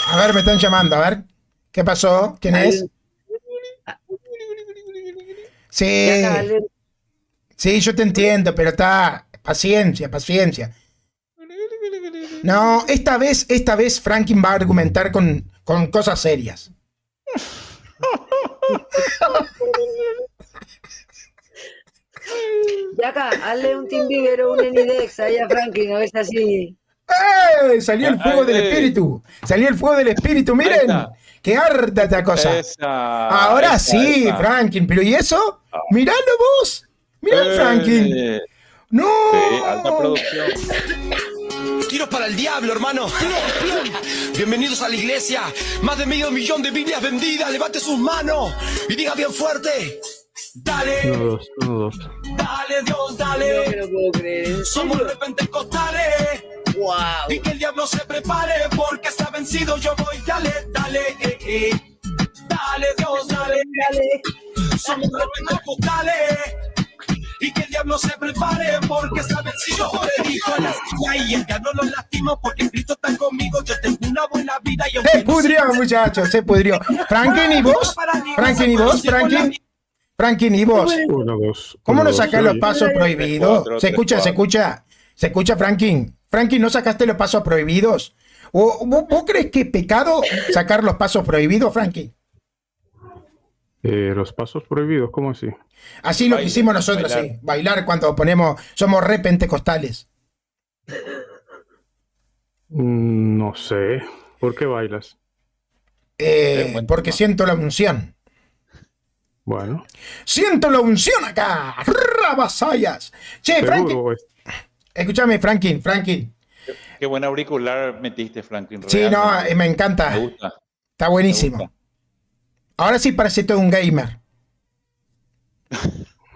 A ver, me están llamando, a ver. ¿Qué pasó? ¿Quién Hay es? un- Ya Sí, dale. sí, yo te entiendo, pero está... Paciencia, paciencia. No, esta vez Franklin va a argumentar con cosas serias. Yaka, hazle un Team Bieber o un Enidex ahí a Franklin, a ver si así. ¡Eh! Salió el fuego del espíritu. Salió el fuego del espíritu. Ahí Miren, está. que arda esta cosa. Ahora sí, Esa. Franklin. ¿Pero y eso? Miralo vos. Mirá el Franklin. Eh, ¡No! sí, alta producción. Tiros para el diablo, hermano. Bienvenidos a la iglesia. Más de medio millón de Biblias vendidas. Levante sus manos y diga bien fuerte. Dale, Uno, dos, uno, dos. dale, Dios, No me dale. lo puedo creer. ¿En Somos serio? pentecostales. ¡Wow! Y que el diablo se prepare porque está vencido. Yo voy, dale, dale, Dale, Dios, dale. Dale. Somos pentecostales. Y que el diablo se prepare porque está vencido. Yo predico la silla y el diablo lo lastimo porque Cristo está conmigo. Yo tengo una buena vida y Se pudrió, muchachos, se pudrió. Franklin, ¿y vos? Franklin, ¿y vos? Franklin, ¿y vos? Uno, dos. ¿Cómo uno, no dos, sacás los oye. pasos prohibidos? Cuatro, ¿Se escucha, tres, se escucha? ¿Se escucha, Franklin? Franklin, ¿no sacaste los pasos prohibidos? ¿Vos crees que es pecado sacar los pasos prohibidos, Franklin? Los pasos prohibidos, ¿cómo así? Así lo que Baile, hicimos nosotros, bailar. sí. Bailar cuando ponemos, somos re pentecostales. No sé. ¿Por qué bailas? Buen Porque tema. siento la unción. Bueno, ¡Siento la unción acá! ¡Rabasayas! Che, Franklin, seguro. escúchame, Franklin. Qué buen auricular metiste, Franklin. Sí, no, realmente. me encanta. Me gusta. Está Me buenísimo. gusta. Ahora sí parece todo un gamer.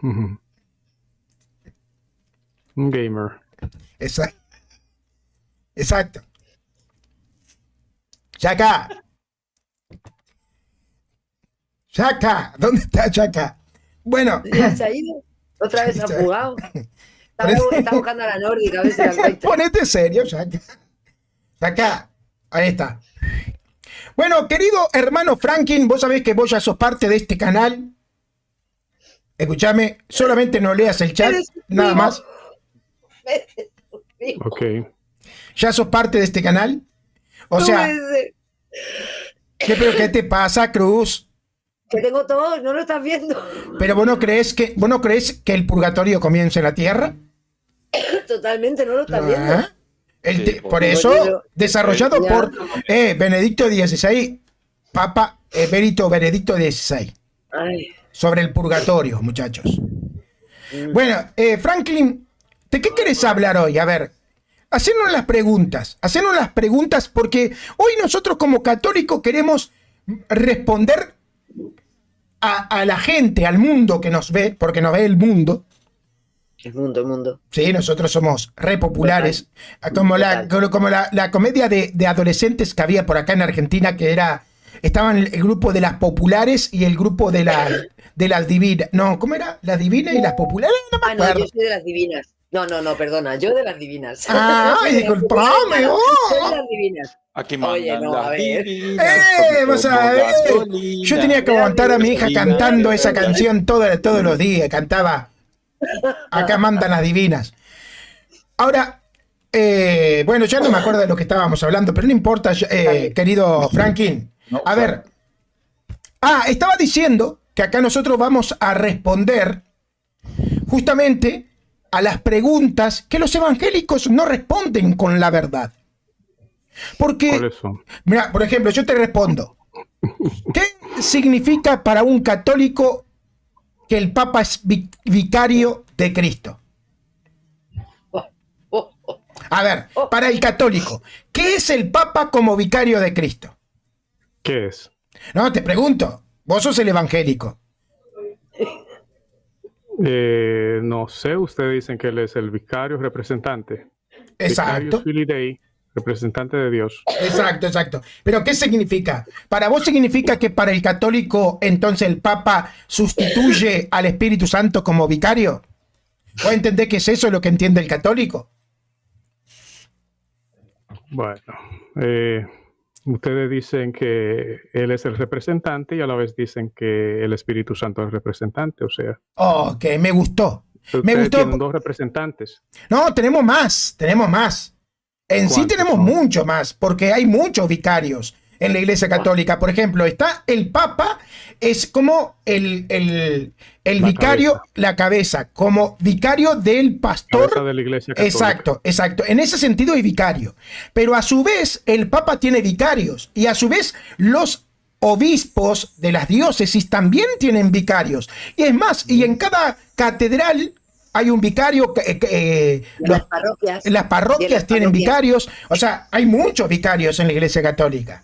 Ujú. Un gamer. Exacto. Exacto. Chaka. Chaka. ¿Dónde está Chaka? Bueno, ¿Ya se ha ido? ¿Otra vez ha fugado? Está buscando a la nórdica, a ver si la encuentra. ponete serio, Chaka. Chaka. Ahí está. Bueno, querido hermano Franklin, vos sabés que vos ya sos parte de este canal. Escúchame, solamente no leas el chat, Eres nada vivo. más. Ok. Ya sos parte de este canal. O sea, ¿pero qué te pasa, Cruz? que tengo todo, no lo estás viendo. ¿Pero vos no crees que el purgatorio comienza en la tierra? Totalmente, no lo estás viendo. ¿Ah? Sí, Por eso, desarrollado Ya. por Benedicto XVI, Papa Benedicto XVI, Ay, sobre el purgatorio, muchachos. Bueno, Franklin, ¿de qué querés hablar hoy? A ver, hacernos las preguntas, porque hoy nosotros como católicos queremos responder a la gente, al mundo que nos ve, porque nos ve el mundo. el mundo. Sí, nosotros somos re populares, como la comedia de adolescentes que había por acá en Argentina, que estaban el grupo de las populares y el grupo de las divinas. No, ¿cómo era? ¿Las divinas y las populares? No me Ah, no, acuerdo. yo soy de las divinas. No, perdona, yo de las divinas. Ay, disculpame, Yo oh. de las divinas. Aquí Oye, mandan no, a las ver. divinas, Vas a ver. gasolina. Yo tenía que aguantar a mi hija Gasolina. cantando esa canción todos los días. Cantaba Acá mandan las divinas. Ahora, bueno, ya no me acuerdo de lo que estábamos hablando, pero no importa, querido Franklin. No, A ver. Estaba diciendo que acá nosotros vamos a responder justamente a las preguntas que los evangélicos no responden con la verdad. Porque, ¿Cuáles son? mira, por ejemplo, yo te respondo. ¿Qué significa para un católico que el Papa es vicario de Cristo? A ver, para el católico, ¿qué es el Papa como vicario de Cristo? ¿Qué es? No, te pregunto, vos sos el evangélico. No sé, ustedes dicen que él es el vicario representante. Exacto, Vicarius Filii Dei, representante de Dios. exacto. Pero ¿qué significa? Para vos significa que para el católico entonces el Papa sustituye al Espíritu Santo como vicario. ¿Vos entendés que es eso lo que entiende el católico? Bueno, Ustedes dicen que Él es el representante y a la vez dicen que el Espíritu Santo es el representante. O sea, Ok, me gustó. Me ustedes gustó. tienen dos representantes. No, tenemos más, tenemos más. En sí ¿Cuántos tenemos son? mucho más, porque hay muchos vicarios en la Iglesia Católica. Por ejemplo, está el Papa, es como el La vicario, cabeza. la cabeza, como vicario del pastor. Cabeza de la Iglesia Católica. Exacto, exacto. En ese sentido es vicario. Pero a su vez, el Papa tiene vicarios. Y a su vez, los obispos de las diócesis también tienen vicarios. Y es más, y en cada catedral hay un vicario. Las parroquias. Las parroquias tienen vicarios. O sea, hay muchos vicarios en la Iglesia Católica.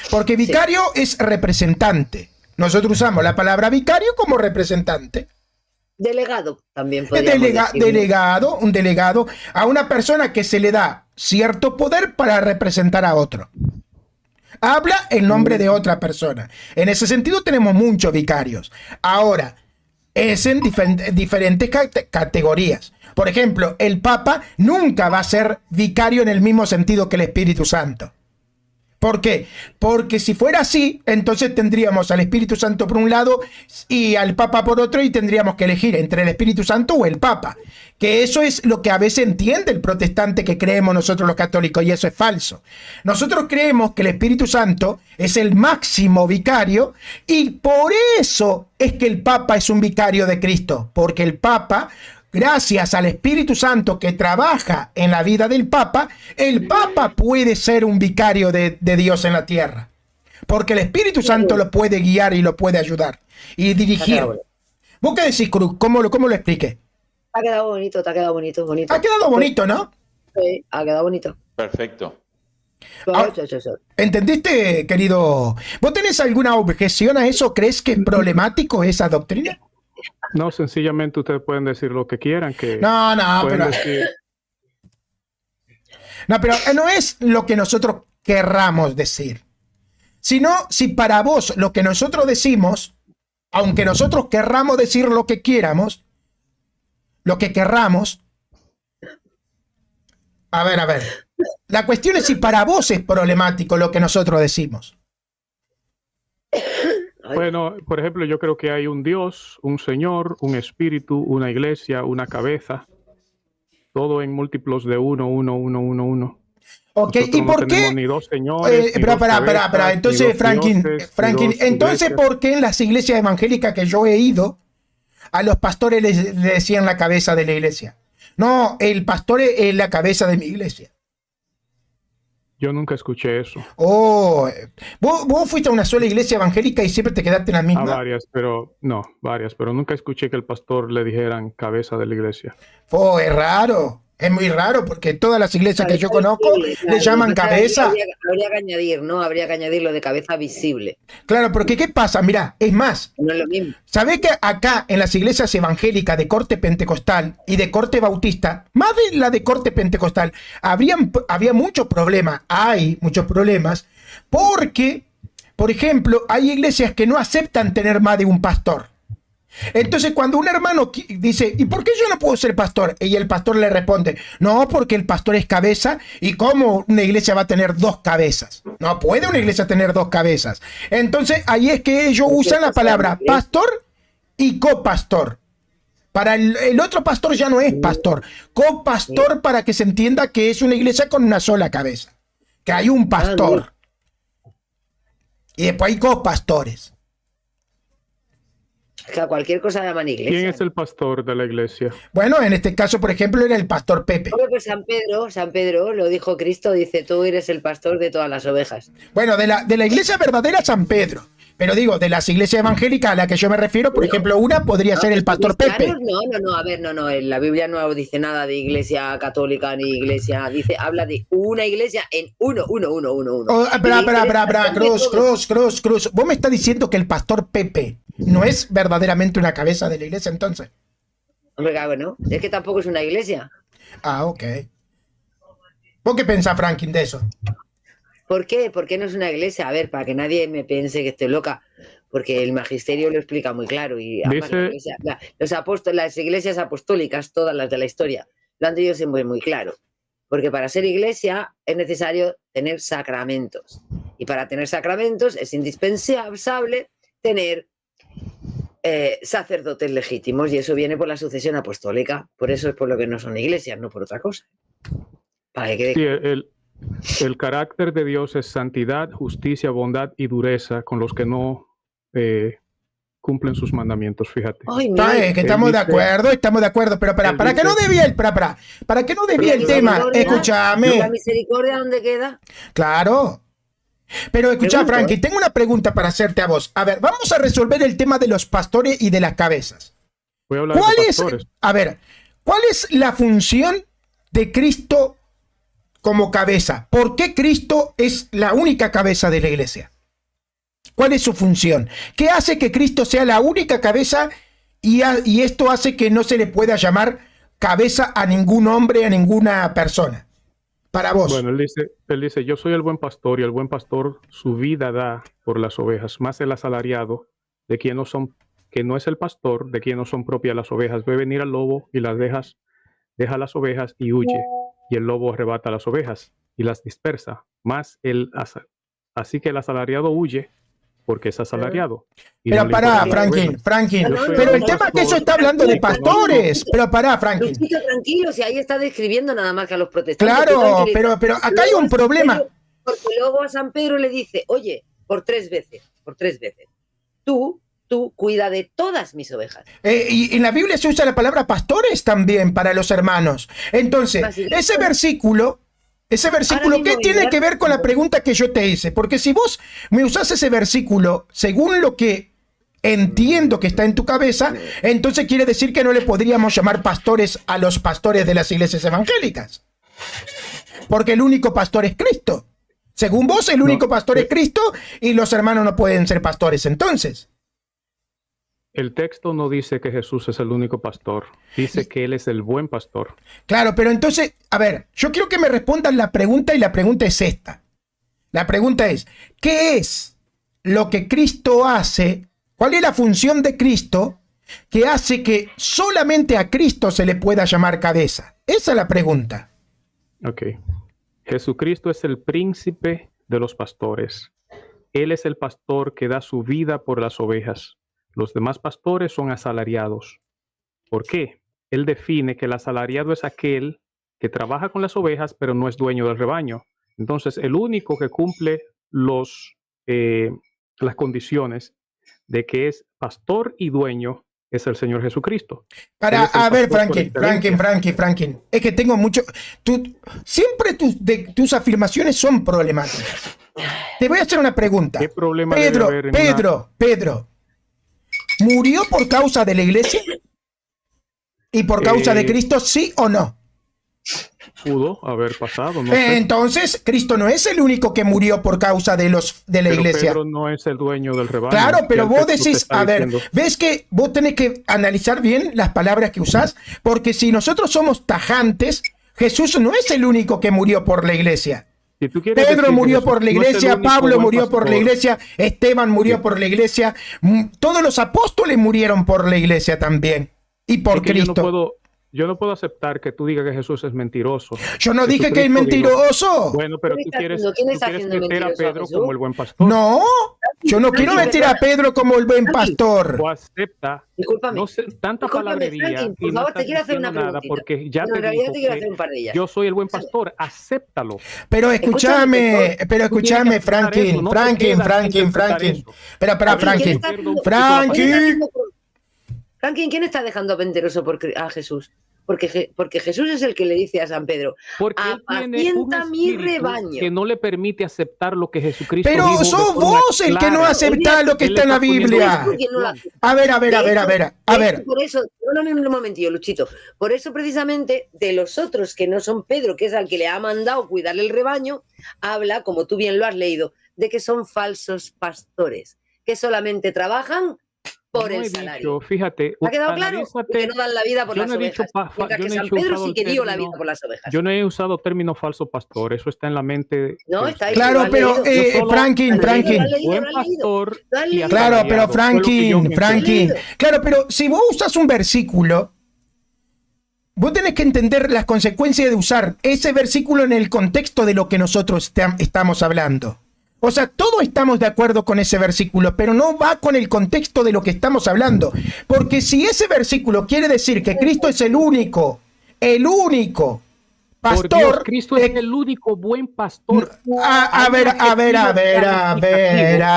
Porque vicario es representante. Nosotros usamos la palabra vicario como representante. Delegado también podríamos decir. Delegado, un delegado a una persona que se le da cierto poder para representar a otro. Habla en nombre de otra persona. En ese sentido tenemos muchos vicarios. Ahora, es en diferentes categorías. Por ejemplo, el Papa nunca va a ser vicario en el mismo sentido que el Espíritu Santo. ¿Por qué? Porque si fuera así, entonces tendríamos al Espíritu Santo por un lado y al Papa por otro, y tendríamos que elegir entre el Espíritu Santo o el Papa. Que eso es lo que a veces entiende el protestante que creemos nosotros los católicos, y eso es falso. Nosotros creemos que el Espíritu Santo es el máximo vicario, y por eso es que el Papa es un vicario de Cristo, porque el Papa, gracias al Espíritu Santo que trabaja en la vida del Papa, el Papa puede ser un vicario de Dios en la tierra. Porque el Espíritu Santo lo puede guiar y lo puede ayudar y dirigir. ¿Vos qué decís, Cruz? ¿Cómo lo expliqué? Ha quedado bonito, te ha quedado bonito. Ha quedado bonito, ¿no? Sí, ha quedado bonito. Perfecto. ¿Entendiste, querido? ¿Vos tenés alguna objeción a eso? ¿Crees que es problemático esa doctrina? No, sencillamente ustedes pueden decir lo que quieran. Que No, pueden pero... decir, No, pero no es lo que nosotros querramos decir. Sino si para vos lo que nosotros decimos, aunque nosotros querramos decir lo que quieramos, lo que querramos... A ver. La cuestión es si para vos es problemático lo que nosotros decimos. bueno, por ejemplo, yo creo que hay un Dios, un Señor, un Espíritu, una iglesia, una cabeza, todo en múltiplos de uno. Ok, Nosotros ¿y por no qué? tenemos ni dos señores, ni dos Espera. cabezas, Entonces, ni dos Franklin, dioses, Franklin, ni dos entonces, iglesias. ¿por qué en las iglesias evangélicas que yo he ido, a los pastores le decían la cabeza de la iglesia? No, el pastor es la cabeza de mi iglesia. Yo nunca escuché eso. Oh, vos fuiste a una sola iglesia evangélica y siempre te quedaste en la A misma. varias, pero nunca escuché que el pastor le dijeran cabeza de la iglesia. Oh, es raro. Es muy raro porque todas las iglesias que yo conozco le llaman cabeza. Habría que añadir, ¿no? Habría que añadir lo de cabeza visible. Claro, porque ¿qué pasa? Mirá, es más, No es lo mismo. ¿sabés que acá en las iglesias evangélicas de corte pentecostal y de corte bautista, más de la de corte pentecostal, había muchos problemas, hay muchos problemas, porque, por ejemplo, hay iglesias que no aceptan tener más de un pastor. Entonces, cuando un hermano dice, ¿y por qué yo no puedo ser pastor? Y el pastor le responde, no, porque el pastor es cabeza, ¿y cómo una iglesia va a tener dos cabezas? No puede una iglesia tener dos cabezas. Entonces, ahí es que ellos usan la palabra pastor y copastor. Para el otro pastor ya no es pastor. Copastor, para que se entienda que es una iglesia con una sola cabeza. Que hay un pastor. Y después hay copastores. Que a cualquier cosa llaman iglesia. ¿Quién es el pastor de la iglesia? Bueno, en este caso, por ejemplo, era el pastor Pepe. Pues San Pedro, lo dijo Cristo, dice, tú eres el pastor de todas las ovejas. Bueno, de la iglesia verdadera San Pedro. Pero digo, de las iglesias evangélicas a las que yo me refiero, por ejemplo, una podría ser el pastor Pepe. No, en la Biblia no dice nada de iglesia católica ni iglesia, habla de una iglesia en uno. Espera, Cruz. ¿Vos me estás diciendo que el pastor Pepe no es verdaderamente una cabeza de la iglesia entonces? Hombre, claro, ¿no? Es que tampoco es una iglesia. Ah, ok. ¿Vos qué pensás, Franklin, de eso? ¿Por qué? ¿Por qué no es una iglesia? A ver, para que nadie me piense que estoy loca, porque el magisterio lo explica muy claro. Y además las iglesias apostólicas, todas las de la historia, lo han tenido siempre muy claro. Porque para ser iglesia es necesario tener sacramentos. Y para tener sacramentos es indispensable tener sacerdotes legítimos. Y eso viene por la sucesión apostólica. Por eso es por lo que no son iglesias, no por otra cosa. Para que quede... Sí, el carácter de Dios es santidad, justicia, bondad y dureza con los que no cumplen sus mandamientos, fíjate. Ay, que estamos de acuerdo, pero para que no desvíe el tema, escúchame. ¿La misericordia dónde queda? Claro. Pero escucha, Frankie, tengo una pregunta para hacerte a vos. A ver, vamos a resolver el tema de los pastores y de las cabezas. Voy a hablar de pastores. A ver, ¿cuál es la función de Cristo como cabeza? ¿Por qué Cristo es la única cabeza de la iglesia? ¿Cuál es su función? ¿Qué hace que Cristo sea la única cabeza y esto hace que no se le pueda llamar cabeza a ningún hombre, a ninguna persona? Para vos. Bueno, él dice, yo soy el buen pastor y el buen pastor su vida da por las ovejas, más el asalariado de quien no son, que no es el pastor, de quien no son propias las ovejas, ve venir al lobo y las deja las ovejas y huye, y el lobo arrebata las ovejas y las dispersa, así que el asalariado huye porque es asalariado. Pero pará, Franklin, pero el tema es que eso está hablando de pastores. Pero pará, Franklin. Tranquilo, si ahí está describiendo nada más que a los protestantes. Claro, pero acá hay un problema. Porque luego a San Pedro le dice, oye, por tres veces, tú cuida de todas mis ovejas. Y en la Biblia se usa la palabra pastores también para los hermanos. Entonces, ese versículo, ¿qué tiene que ver con la pregunta que yo te hice? Porque si vos me usás ese versículo según lo que entiendo que está en tu cabeza, entonces quiere decir que no le podríamos llamar pastores a los pastores de las iglesias evangélicas. Porque el único pastor es Cristo. Según vos, el único pastor es Cristo y los hermanos no pueden ser pastores entonces. El texto no dice que Jesús es el único pastor, dice que Él es el buen pastor. Claro, pero entonces, a ver, yo quiero que me respondan la pregunta y la pregunta es esta. La pregunta es, ¿qué es lo que Cristo hace? ¿Cuál es la función de Cristo que hace que solamente a Cristo se le pueda llamar cabeza? Esa es la pregunta. Ok. Jesucristo es el príncipe de los pastores. Él es el pastor que da su vida por las ovejas. Los demás pastores son asalariados. ¿Por qué? Él define que el asalariado es aquel que trabaja con las ovejas, pero no es dueño del rebaño. Entonces, el único que cumple las condiciones de que es pastor y dueño es el Señor Jesucristo. A ver, Franklin, es que tengo mucho... Siempre tus afirmaciones son problemáticas. Te voy a hacer una pregunta. ¿Qué problema Pedro, ¿murió por causa de la iglesia? ¿Y por causa de Cristo, sí o no? Pudo haber pasado, no sé. Entonces, Cristo no es el único que murió por causa de la iglesia. Pedro no es el dueño del rebaño. Claro, pero vos decís, a ver, ¿ves que vos tenés que analizar bien las palabras que usás? Porque si nosotros somos tajantes, Jesús no es el único que murió por la iglesia. Si Pedro murió por la iglesia, Pablo murió por la iglesia, Esteban murió por la iglesia, todos los apóstoles murieron por la iglesia también y por Cristo. Yo no puedo aceptar que tú digas que Jesús es mentiroso. Yo no dije que es mentiroso. Bueno, pero tú quieres meter a Pedro como el buen pastor. No, yo no quiero meter a Pedro como el buen pastor. O acepta. Discúlpame. No sé, tanta palabrería. Por favor, te quiero hacer una pregunta. Porque ya te digo que yo soy el buen pastor. Acéptalo. Pero escúchame, Franklin. Franklin, ¿quién está dejando mentiroso a Jesús? Porque Jesús es el que le dice a San Pedro, apacienta mi rebaño. Que no le permite aceptar lo que Jesucristo dijo. Pero sos vos el que no acepta lo que está en la Biblia. A ver. Por eso, un momentillo, Luchito. Por eso precisamente de los otros que no son Pedro, que es al que le ha mandado cuidarle el rebaño, habla, como tú bien lo has leído, de que son falsos pastores, que solamente trabajan por el salario. Fíjate, ¿ha quedado claro? Que no dan la vida por las ovejas. Mientras que San Pedro sí que dio la vida por las ovejas. Yo no he usado término falso pastor, eso está en la mente. No, está ahí. Claro, pero Franklin. Buen pastor. Claro, pero Franklin. Claro, pero si vos usas un versículo, vos tenés que entender las consecuencias de usar ese versículo en el contexto de lo que nosotros estamos hablando. O sea, todos estamos de acuerdo con ese versículo, pero no va con el contexto de lo que estamos hablando. Porque si ese versículo quiere decir que Cristo es el único pastor. Por Dios, Cristo es el único buen pastor. A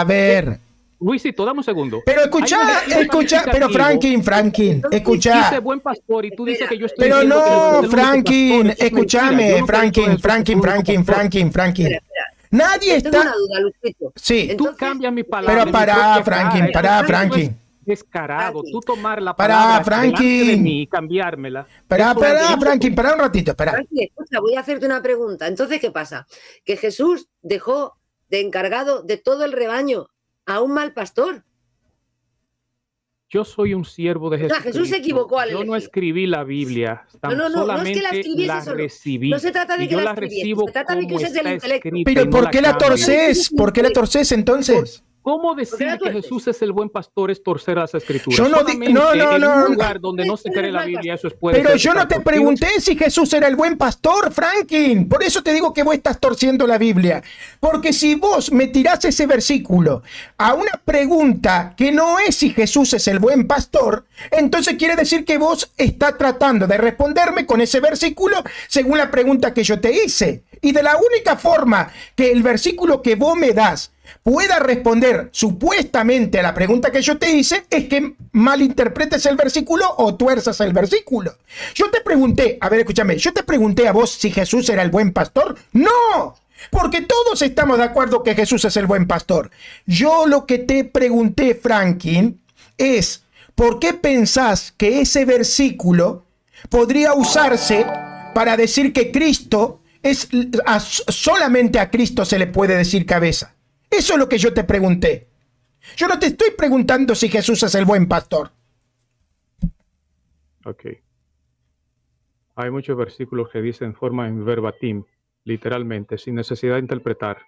ver. Luisito, dame un segundo. Pero escucha, pero Franklin, escucha. Dice buen pastor y tú dices que yo estoy Pero diciendo que Jesús es no, el único Franklin, pastor. escúchame, Franklin. Espera. Nadie Tengo una está. duda, Luisito. Sí, Tú Entonces, cambias mi palabra. pero pará, Franklin, Descarado. Franklin. Tú tomar la Pará, palabra Franklin. delante de mí y cambiármela. Pará, Franklin, pará un ratito, espera. Franklin, escucha, voy a hacerte una pregunta. Entonces, ¿qué pasa? Que Jesús dejó de encargado de todo el rebaño a un mal pastor. Yo soy un siervo de Jesús. Jesús se equivocó al Yo no elegir. escribí la Biblia, No solamente es que la escribiese la solo. recibí. No se trata de y que yo la la escribiese, recibo se trata de que como uses el está intelecto. escrita y Pero no ¿por qué la cambio. torces? ¿Por qué la torces entonces? ¿Cómo decir que Jesús es el buen pastor es torcer las escrituras? Yo no Solamente no. en un lugar donde no se cree la Biblia, eso puede Pero ser yo no te torcido. pregunté si Jesús era el buen pastor, Franklin. Por eso te digo que vos estás torciendo la Biblia. Porque si vos me tirás ese versículo a una pregunta que no es si Jesús es el buen pastor, entonces quiere decir que vos estás tratando de responderme con ese versículo según la pregunta que yo te hice. Y de la única forma que el versículo que vos me das pueda responder supuestamente a la pregunta que yo te hice es que malinterpretes el versículo o tuerzas el versículo. Yo te pregunté, a ver, escúchame, yo te pregunté a vos si Jesús era el buen pastor. ¡No! Porque todos estamos de acuerdo que Jesús es el buen pastor. Yo lo que te pregunté, Franklin, es ¿por qué pensás que ese versículo podría usarse para decir que Cristo es solamente a Cristo se le puede decir cabeza? Eso es lo que yo te pregunté. Yo no te estoy preguntando si Jesús es el buen pastor. Ok. Hay muchos versículos que dicen en forma en verbatim, literalmente, sin necesidad de interpretar,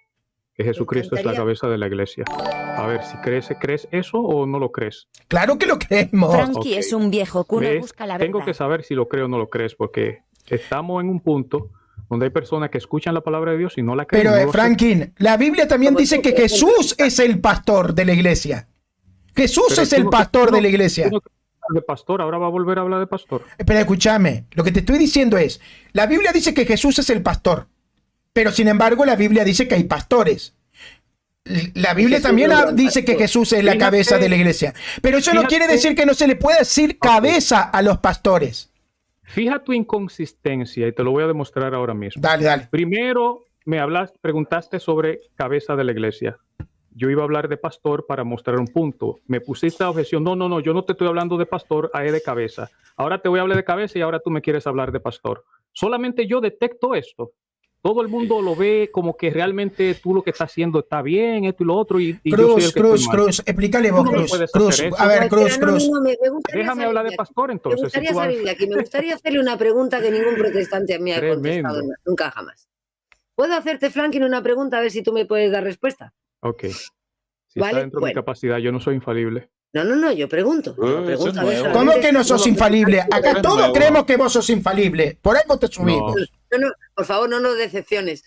que Jesucristo es la cabeza de la iglesia. A ver, si crees eso o no lo crees. Claro que lo creemos. Frankie es un viejo cuno, ¿Ves? busca la verdad. Tengo que saber si lo creo o no lo crees, porque estamos en un punto donde hay personas que escuchan la palabra de Dios y no la creen. Pero, no lo Franklin, la Biblia también dice que Jesús es el pastor de la iglesia. Jesús Pero es tú el no- pastor tú no- de la iglesia. tú no hablas de pastor, ahora va a volver a hablar de pastor. Pero escúchame, lo que te estoy diciendo es, la Biblia dice que Jesús es el pastor, pero sin embargo la Biblia dice que hay pastores. La Biblia Jesús también no es el dice que pastor. Jesús es la Fíjate- cabeza de la iglesia. Pero eso no fíjate- quiere decir que no se le pueda decir cabeza a los pastores. Fija tu inconsistencia y te lo voy a demostrar ahora mismo. Dale. Primero preguntaste sobre cabeza de la iglesia. Yo iba a hablar de pastor para mostrar un punto. Me pusiste la objeción. No, yo no te estoy hablando de pastor, es de cabeza. Ahora te voy a hablar de cabeza y ahora tú me quieres hablar de pastor. Solamente yo detecto esto. Todo el mundo lo ve como que realmente tú lo que estás haciendo está bien, esto y lo otro. Y yo soy el que estoy mal. Cruz, explícale vos, Tú no Cruz. puedes Cruz, hacer eso. a ver, No, Cruz, espera, Cruz. me gustaría Déjame salir hablar de aquí. pastor entonces. Me gustaría si tú vas- salir de aquí. Me gustaría hacerle una pregunta que ningún protestante me ha Tremendo. contestado nunca jamás. ¿Puedo hacerte, Franklin, una pregunta a ver si tú me puedes dar respuesta? Ok. Si Vale, está dentro de mi bueno. capacidad, yo no soy infalible. No, yo pregunto. Eso es Pregunto, a ver, nuevo. solamente- ¿Cómo que no sos No, infalible? Acá Eso es todos nuevo. creemos que vos sos infalible. Por algo te subimos. No, por favor, no nos decepciones.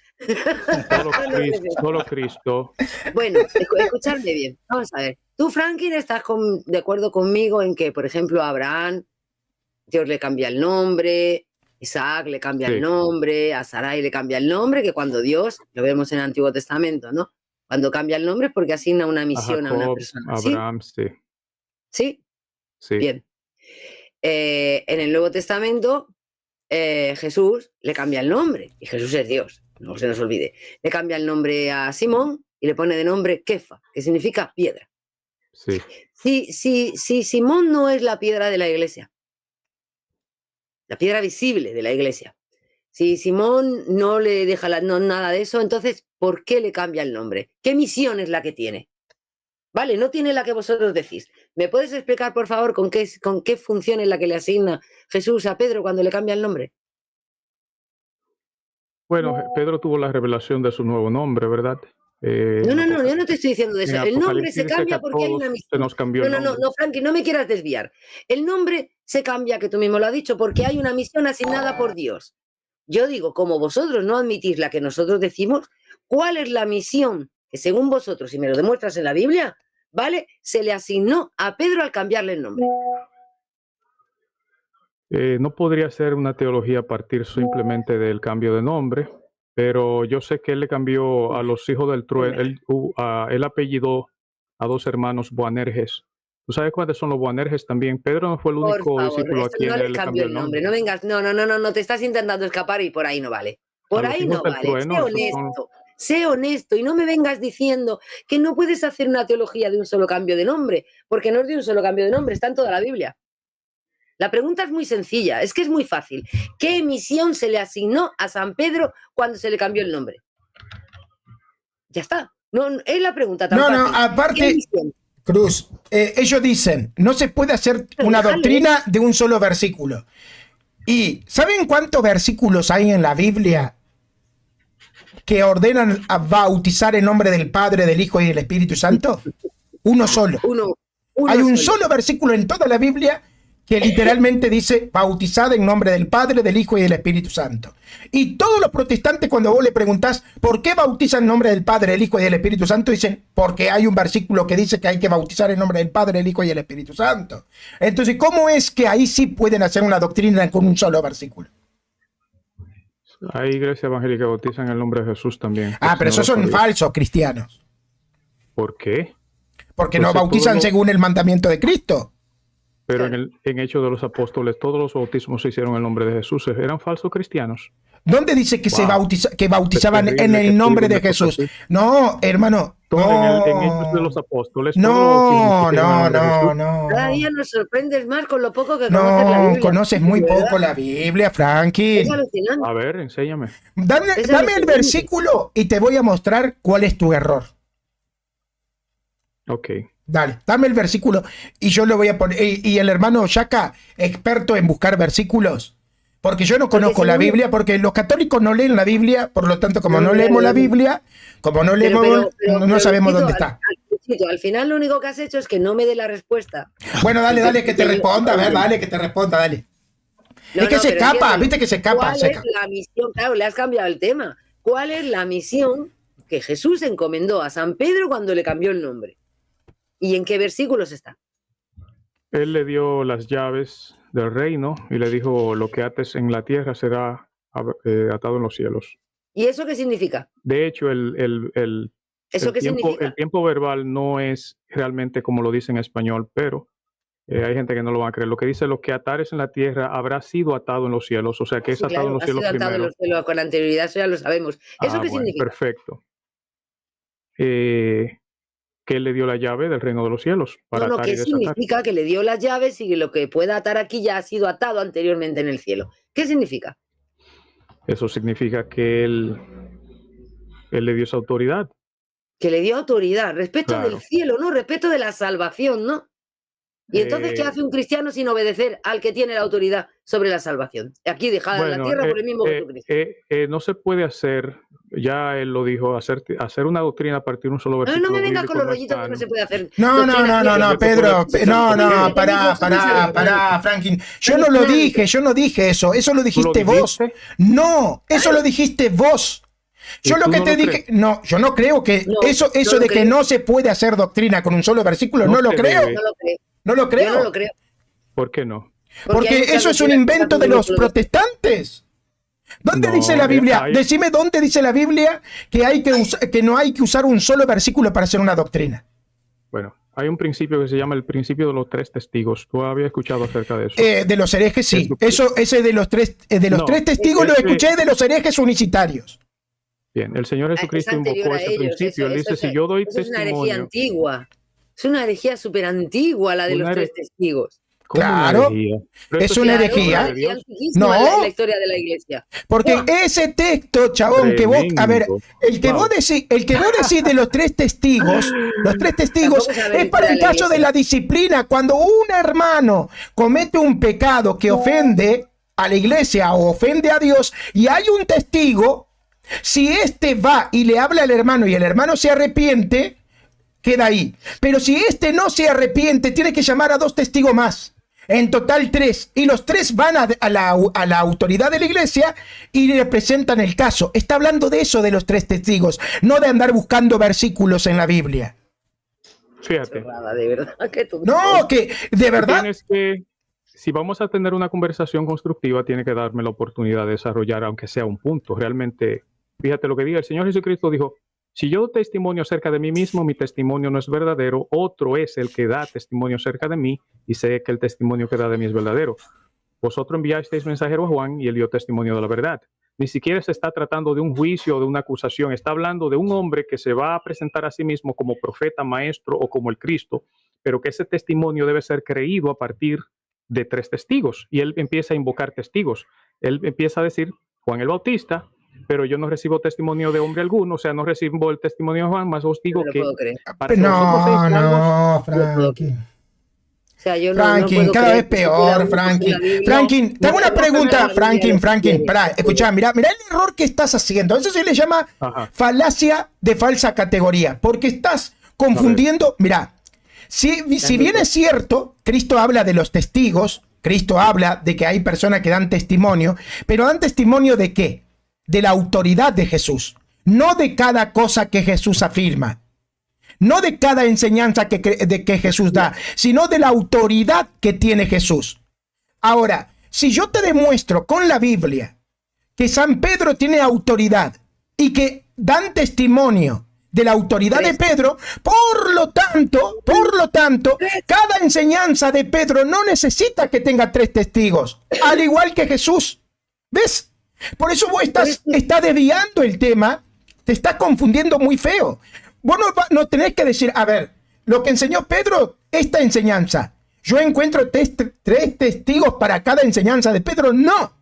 Solo Cristo. Bueno, escuchadme bien. Vamos a ver. Tú, Franklin, estás de acuerdo conmigo en que, por ejemplo, a Abraham, Dios le cambia el nombre, Isaac le cambia Sí. el nombre, a Sarai le cambia el nombre, que cuando Dios, lo vemos en el Antiguo Testamento, ¿no? Cuando cambia el nombre es porque asigna una A misión a una Jacob, persona. a ¿Sí? Abraham, sí. ¿Sí? Sí. Bien. En el Nuevo Testamento, Jesús le cambia el nombre, y Jesús es Dios, no se nos olvide. Le cambia el nombre a Simón y le pone de nombre Kefa, que significa piedra. Sí. Si Simón no es la piedra de la iglesia, la piedra visible de la iglesia, si Simón no le deja nada de eso, entonces, ¿por qué le cambia el nombre? ¿Qué misión es la que tiene? Vale, no tiene la que vosotros decís. ¿Me puedes explicar, por favor, con qué función es la que le asigna Jesús a Pedro cuando le cambia el nombre? Bueno, Pedro tuvo la revelación de su nuevo nombre, ¿verdad? No, yo no te estoy diciendo de eso. En El nombre Apocalipsis se dice que cambia a porque hay todos una se misión. nos cambió el nombre. No, Frankie, no me quieras desviar. El nombre se cambia, que tú mismo lo has dicho, porque hay una misión asignada por Dios. Yo digo, como vosotros no admitís la que nosotros decimos, ¿cuál es la misión que según vosotros, si me lo demuestras en la Biblia, ¿vale? Se le asignó a Pedro al cambiarle el nombre. No podría ser una teología a partir simplemente del cambio de nombre, pero yo sé que él le cambió a los hijos del trueno, él apellidó a 2 hermanos Boanerges. ¿Tú sabes cuáles son los Boanerges también? Pedro no fue el Por único favor, discípulo a esto quien no él le le cambió el nombre. No vengas, no, te estás intentando escapar y por ahí no vale. Por A los ahí hijos no del vale. trueno, Sé esos honesto. Sé honesto y no me vengas diciendo que no puedes hacer una teología de un solo cambio de nombre, porque no es de un solo cambio de nombre, está en toda la Biblia. La pregunta es muy sencilla, es que es muy fácil. ¿Qué misión se le asignó a San Pedro cuando se le cambió el nombre? Ya está. No, es la pregunta tan fácil. ¿Qué aparte, misión? Cruz, ellos dicen, no se puede hacer Pero una déjale. doctrina de un solo versículo. ¿Y saben cuántos versículos hay en la Biblia que ordenan a bautizar en nombre del Padre, del Hijo y del Espíritu Santo? Uno solo. Uno Hay un solo versículo en toda la Biblia que literalmente dice bautizad en nombre del Padre, del Hijo y del Espíritu Santo. Y todos los protestantes, cuando vos le preguntás por qué bautizan en nombre del Padre, del Hijo y del Espíritu Santo, dicen porque hay un versículo que dice que hay que bautizar en nombre del Padre, del Hijo y del Espíritu Santo. Entonces, ¿cómo es que ahí sí pueden hacer una doctrina con un solo versículo? Hay iglesias evangélicas que bautizan en el nombre de Jesús también. Pero esos son falsos cristianos. ¿Por qué? Porque Pues no bautizan todo según el mandamiento de Cristo. Pero en Hechos de los Apóstoles, todos los bautismos se hicieron en el nombre de Jesús. ¿Eran falsos cristianos? ¿Dónde dice que que bautizaban Qué en terrible el que nombre tú de digas cosas Jesús? así. No, hermano. En Hechos de los Apóstoles. No. Cada día nos sorprendes más con lo poco que conoces la Biblia. Conoces muy De verdad. poco la Biblia, Frankie. Es alucinante. A ver, enséñame. Dame el alucinante. versículo y te voy a mostrar cuál es tu error. Ok. Dale, dame el versículo y yo lo voy a poner. Y el hermano Yaka, experto en buscar versículos, porque yo no conozco la Biblia, porque los católicos no leen la Biblia, por lo tanto, como no leemos la Biblia, como no leemos, no sabemos dónde está. Al final lo único que has hecho es que no me dé la respuesta. Bueno, dale, que te responda, a ver, dale, que te responda, dale. Es que se escapa, viste que se escapa. ¿Cuál es la misión? Claro, le has cambiado el tema. ¿Cuál es la misión que Jesús encomendó a San Pedro cuando le cambió el nombre? ¿Y en qué versículos está? Él le dio las llaves del reino y le dijo, lo que ates en la tierra será atado en los cielos. ¿Y eso qué significa? De hecho, ¿Eso qué significa? el tiempo verbal no es realmente como lo dice en español, pero hay gente que no lo va a creer. Lo que dice, lo que atares en la tierra habrá sido atado en los cielos. O sea, que es atado en los cielos ha sido atado primero. en los cielos con anterioridad, eso ya lo sabemos. ¿Eso qué significa? Perfecto. Que él le dio la llave del reino de los cielos. Para atar y ¿qué desatar. significa? Que le dio las llaves y que lo que pueda atar aquí ya ha sido atado anteriormente en el cielo. ¿Qué significa? Eso significa que él le dio esa autoridad. Que le dio autoridad, respeto Claro. del cielo, ¿no? Respeto de la salvación, ¿no? Y entonces, ¿qué hace un cristiano sin obedecer al que tiene la autoridad sobre la salvación? Aquí dejada en la tierra por el mismo Jesucristo. No se puede hacer, ya él lo dijo, hacer una doctrina a partir de un solo versículo. No me venga bíblico con los no es rollitos que tan- no se puede hacer. No, Pedro, pará, Franklin. Yo no dije eso lo dijiste vos. No, eso lo dijiste vos. Yo lo que te dije, no, yo no creo que eso de que no se puede hacer doctrina con un solo versículo, no lo creo. No lo creo. Yo no lo creo. ¿Por qué no? Porque eso es un invento de los protestantes. ¿Dónde dice la Biblia? Decime dónde dice la Biblia que no hay que usar un solo versículo para hacer una doctrina. Bueno, hay un principio que se llama el principio de los 3 testigos. ¿Tú habías escuchado acerca de eso? De los herejes, sí. Ese de los tres testigos lo escuché de los herejes unicitarios. Bien, el Señor Jesucristo invocó ese principio. Él dice, si yo doy es una herejía testimonio... antigua. Es una herejía súper antigua la de los 3 testigos. Claro, es una herejía. No, la historia de la iglesia. Porque ese texto, chabón, que vos, a ver, el que vos decís de los 3 testigos, es para el caso de la disciplina. Cuando un hermano comete un pecado que ofende a la iglesia o ofende a Dios y hay un testigo, si este va y le habla al hermano y el hermano se arrepiente, queda ahí. Pero si este no se arrepiente, tiene que llamar a 2 testigos más. En total 3. Y los 3 van a la autoridad de la iglesia y le presentan el caso. Está hablando de eso, de los 3 testigos, no de andar buscando versículos en la Biblia. Fíjate. De verdad que tú... No, que de verdad. Tienes que, si vamos a tener una conversación constructiva, tiene que darme la oportunidad de desarrollar, aunque sea un punto. Realmente, fíjate lo que diga. El Señor Jesucristo dijo: si yo testimonio acerca de mí mismo, mi testimonio no es verdadero, otro es el que da testimonio acerca de mí, y sé que el testimonio que da de mí es verdadero. Vosotros enviasteis mensajero a Juan, y él dio testimonio de la verdad. Ni siquiera se está tratando de un juicio o de una acusación, está hablando de un hombre que se va a presentar a sí mismo como profeta, maestro o como el Cristo, pero que ese testimonio debe ser creído a partir de 3 testigos. Y él empieza a invocar testigos. Él empieza a decir: Juan el Bautista, pero yo no recibo testimonio de hombre alguno, o sea, no recibo el testimonio de Juan, más os digo que... No, Franklin. O sea, yo Franklin, no cada vez peor, Franklin. Franklin, te hago una pregunta, Franklin. Pará, escuchá, mira el error que estás haciendo. Eso se le llama falacia de falsa categoría, porque estás confundiendo. Mira, si bien es cierto, Cristo habla de los testigos, Cristo habla de que hay personas que dan testimonio, pero dan testimonio ¿de qué? De la autoridad de Jesús, no de cada cosa que Jesús afirma. No de cada enseñanza que Jesús da, sino de la autoridad que tiene Jesús. Ahora, si yo te demuestro con la Biblia que San Pedro tiene autoridad y que dan testimonio de la autoridad de Pedro, por lo tanto, cada enseñanza de Pedro no necesita que tenga 3 testigos, al igual que Jesús. ¿Ves? Por eso vos estás desviando el tema, te estás confundiendo muy feo. Vos no tenés que decir, a ver, lo que enseñó Pedro, esta enseñanza, yo encuentro 3 testigos para cada enseñanza de Pedro, no.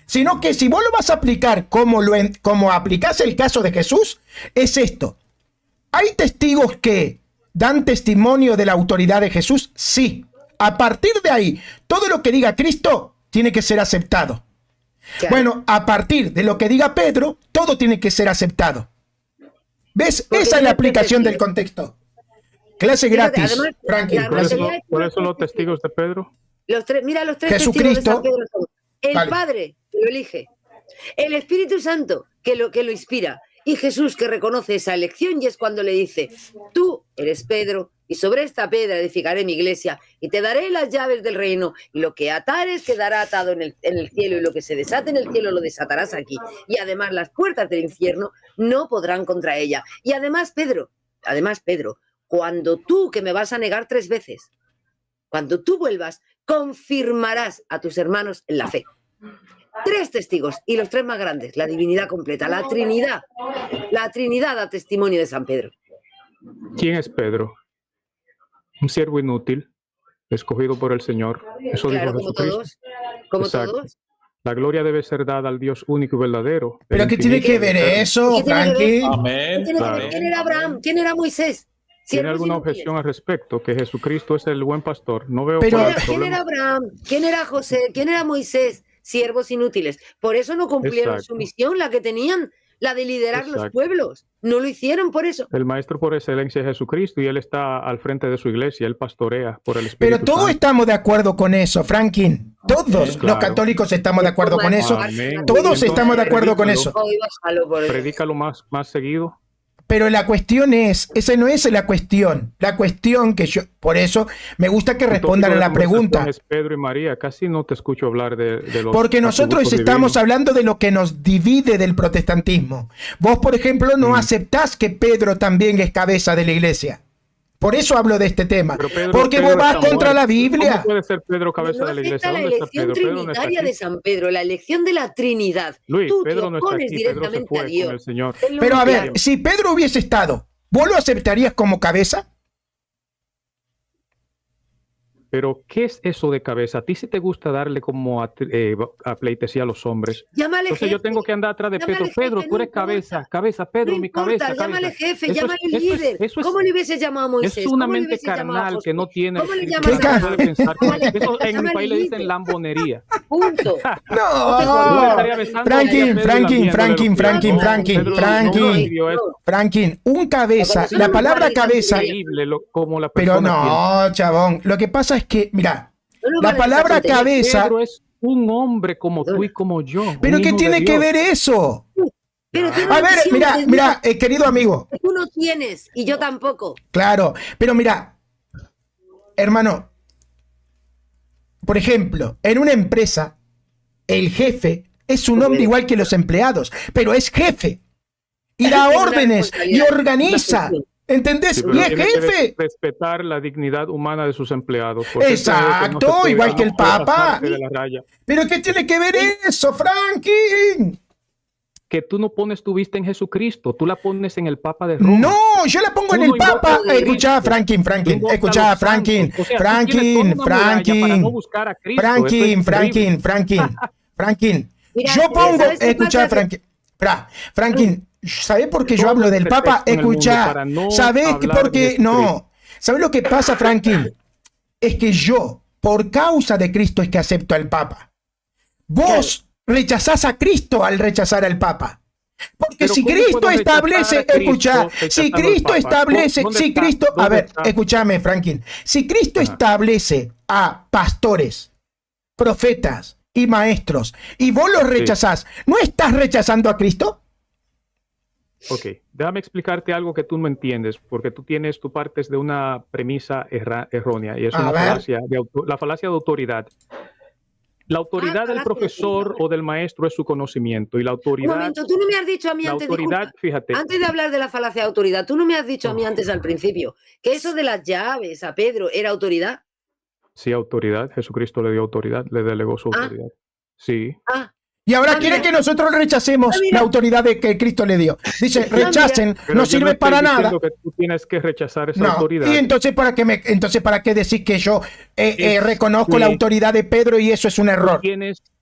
Sino que si vos lo vas a aplicar como aplicás el caso de Jesús, es esto. ¿Hay testigos que dan testimonio de la autoridad de Jesús? Sí. A partir de ahí, todo lo que diga Cristo tiene que ser aceptado. Claro. Bueno, a partir de lo que diga Pedro, todo tiene que ser aceptado. ¿Ves? Esa es la aplicación del contexto. Clase gratis, además, Franklin. ¿Cuáles son los testigos de Pedro? Mira, los 3 Jesucristo, testigos de San Pedro son el Padre, que lo elige, el Espíritu Santo, que lo inspira, y Jesús, que reconoce esa elección, y es cuando le dice: tú eres Pedro, y sobre esta piedra edificaré mi iglesia, y te daré las llaves del reino, y lo que atares quedará atado en el cielo, y lo que se desate en el cielo lo desatarás aquí. Y además las puertas del infierno no podrán contra ella. Y además, Pedro, cuando tú, que me vas a negar 3 veces, cuando tú vuelvas, confirmarás a tus hermanos en la fe. 3 testigos, y los 3 más grandes, la divinidad completa, la Trinidad. La Trinidad da testimonio de San Pedro. ¿Quién es Pedro? Un siervo inútil, escogido por el Señor. Eso claro, dijo Jesucristo. Como todos. La gloria debe ser dada al Dios único y verdadero. ¿Pero qué tiene que ver eso, Franklin? Amén. ¿Quién era Abraham? ¿Quién era Moisés? ¿Tiene alguna objeción al respecto? Que Jesucristo es el buen pastor. No veo ¿Quién era Abraham? ¿Quién era José? ¿Quién era Moisés? Siervos inútiles. Por eso no cumplieron su misión, la que tenían, la de liderar los pueblos. No lo hicieron por eso. El maestro por excelencia es Jesucristo, y él está al frente de su iglesia, él pastorea por el Espíritu Pero todos Santo. Estamos de acuerdo con eso, Franklin. Todos los católicos estamos de acuerdo con eso. Amén. Todos estamos de acuerdo con eso. Predícalo más seguido. Pero la cuestión es, esa no es la cuestión. La cuestión que yo, por eso me gusta que respondan a la pregunta. Es Pedro y María, casi no te escucho hablar de los... Porque nosotros estamos hablando de lo que nos divide del protestantismo. Vos, por ejemplo, no aceptás que Pedro también es cabeza de la iglesia. Por eso hablo de este tema. Porque vos vas contra la Biblia. ¿Cómo puede ser Pedro cabeza de la iglesia? ¿Dónde está Pedro? La elección trinitaria de San Pedro, la elección de la Trinidad. Luis, tú Pedro te no está opones aquí, directamente Pedro se fue a Dios. con el Señor. Pero a ver, si Pedro hubiese estado, ¿vos lo aceptarías como cabeza? pero ¿qué es eso de cabeza? A ti sí te gusta darle como a pleitesía a los hombres. Llámale Entonces jefe. yo tengo que andar atrás de Llámale Pedro. jefe, Pedro, tú eres no importa. cabeza, Pedro, No mi importa, cabeza. llámale jefe, Eso llámale es- líder. eso es- ¿Cómo le hubiese llamado a Moisés? Es una ¿Cómo le mente hubiese llamado a carnal Josué? que no tiene. ¿Cómo le que llamas a no puede pensar como- Llámale- eso en mi llámale país le dicen líder. lambonería. Punto. No, Franklin, un cabeza, Eso la no palabra vale tan cabeza, Increíble como la pero persona piensa. no, chabón, lo que pasa es que, mira, No la vale palabra esa tontería. cabeza, Pedro es un hombre como tú y como yo. pero un ¿qué hijo de tiene que Dios. ver eso? Pero tiene A ver, opciones, mira, querido amigo, que tú no tienes y yo tampoco. claro, pero mira, hermano, por ejemplo, en una empresa, el jefe es un hombre igual que los empleados, pero es jefe y da Tiene una órdenes y responsabilidad, organiza, una función. ¿entendés? Sí, pero Y es tiene que jefe. respetar la dignidad humana de sus empleados. porque Exacto, no se puede- igual que el no puede Papa. pasarse de la raya. ¿Pero qué tiene que ver eso, Franklin? Que tú no pones tu vista en Jesucristo, tú la pones en el Papa de Roma. No, yo la pongo en Tú el no invocas Papa. a Cristo. Escuchá, Franklin, Tú invocas escuchá, a los Franklin, santos. O sea, tú tienes toda una muralla para no buscar a Cristo. Eso es increíble. Franklin. Mira, Yo pongo, ¿sabes qué escuchá, pasa? Franklin, ¿sabés por qué yo Todo hablo del respeto Papa? en el mundo Escuchá, para no ¿sabés hablar por qué? de No, ¿sabés lo que pasa, Franklin? Es que yo, por causa de Cristo, es que acepto al Papa. Vos rechazás a Cristo al rechazar al Papa. Porque Pero si ¿cómo Cristo puedo establece, rechazar a Cristo escuchá, si rechazando al Cristo Papa? establece, ¿Dónde si está? Cristo, a ¿Dónde ver, está? escúchame, Franklin, si Cristo Ajá. establece a pastores, profetas y maestros, y vos los rechazás, ¿no estás rechazando a Cristo? Ok, déjame explicarte algo que tú no entiendes, porque tú partes de una premisa errónea y es A una ver. falacia la falacia de autoridad. La autoridad del falacia de profesor autoridad. o del maestro es su conocimiento y la Un autoridad, momento, tú no me has dicho a mí la antes, autoridad, disculpa, fíjate, antes de hablar de la falacia de autoridad, tú no me has dicho a mí antes al principio que eso de las llaves a Pedro era autoridad. sí, autoridad, Jesucristo le dio autoridad, le delegó su Ah. autoridad. Sí, Ah, Y ahora Ah, quiere mira. que nosotros rechacemos Ah, mira. la autoridad de que Cristo le dio. Dice, mira. rechacen, pero no yo sirve estoy para nada. diciendo que tú tienes que rechazar esa No, autoridad. y entonces ¿para qué decir que yo reconozco Sí. la autoridad de Pedro y eso es un error?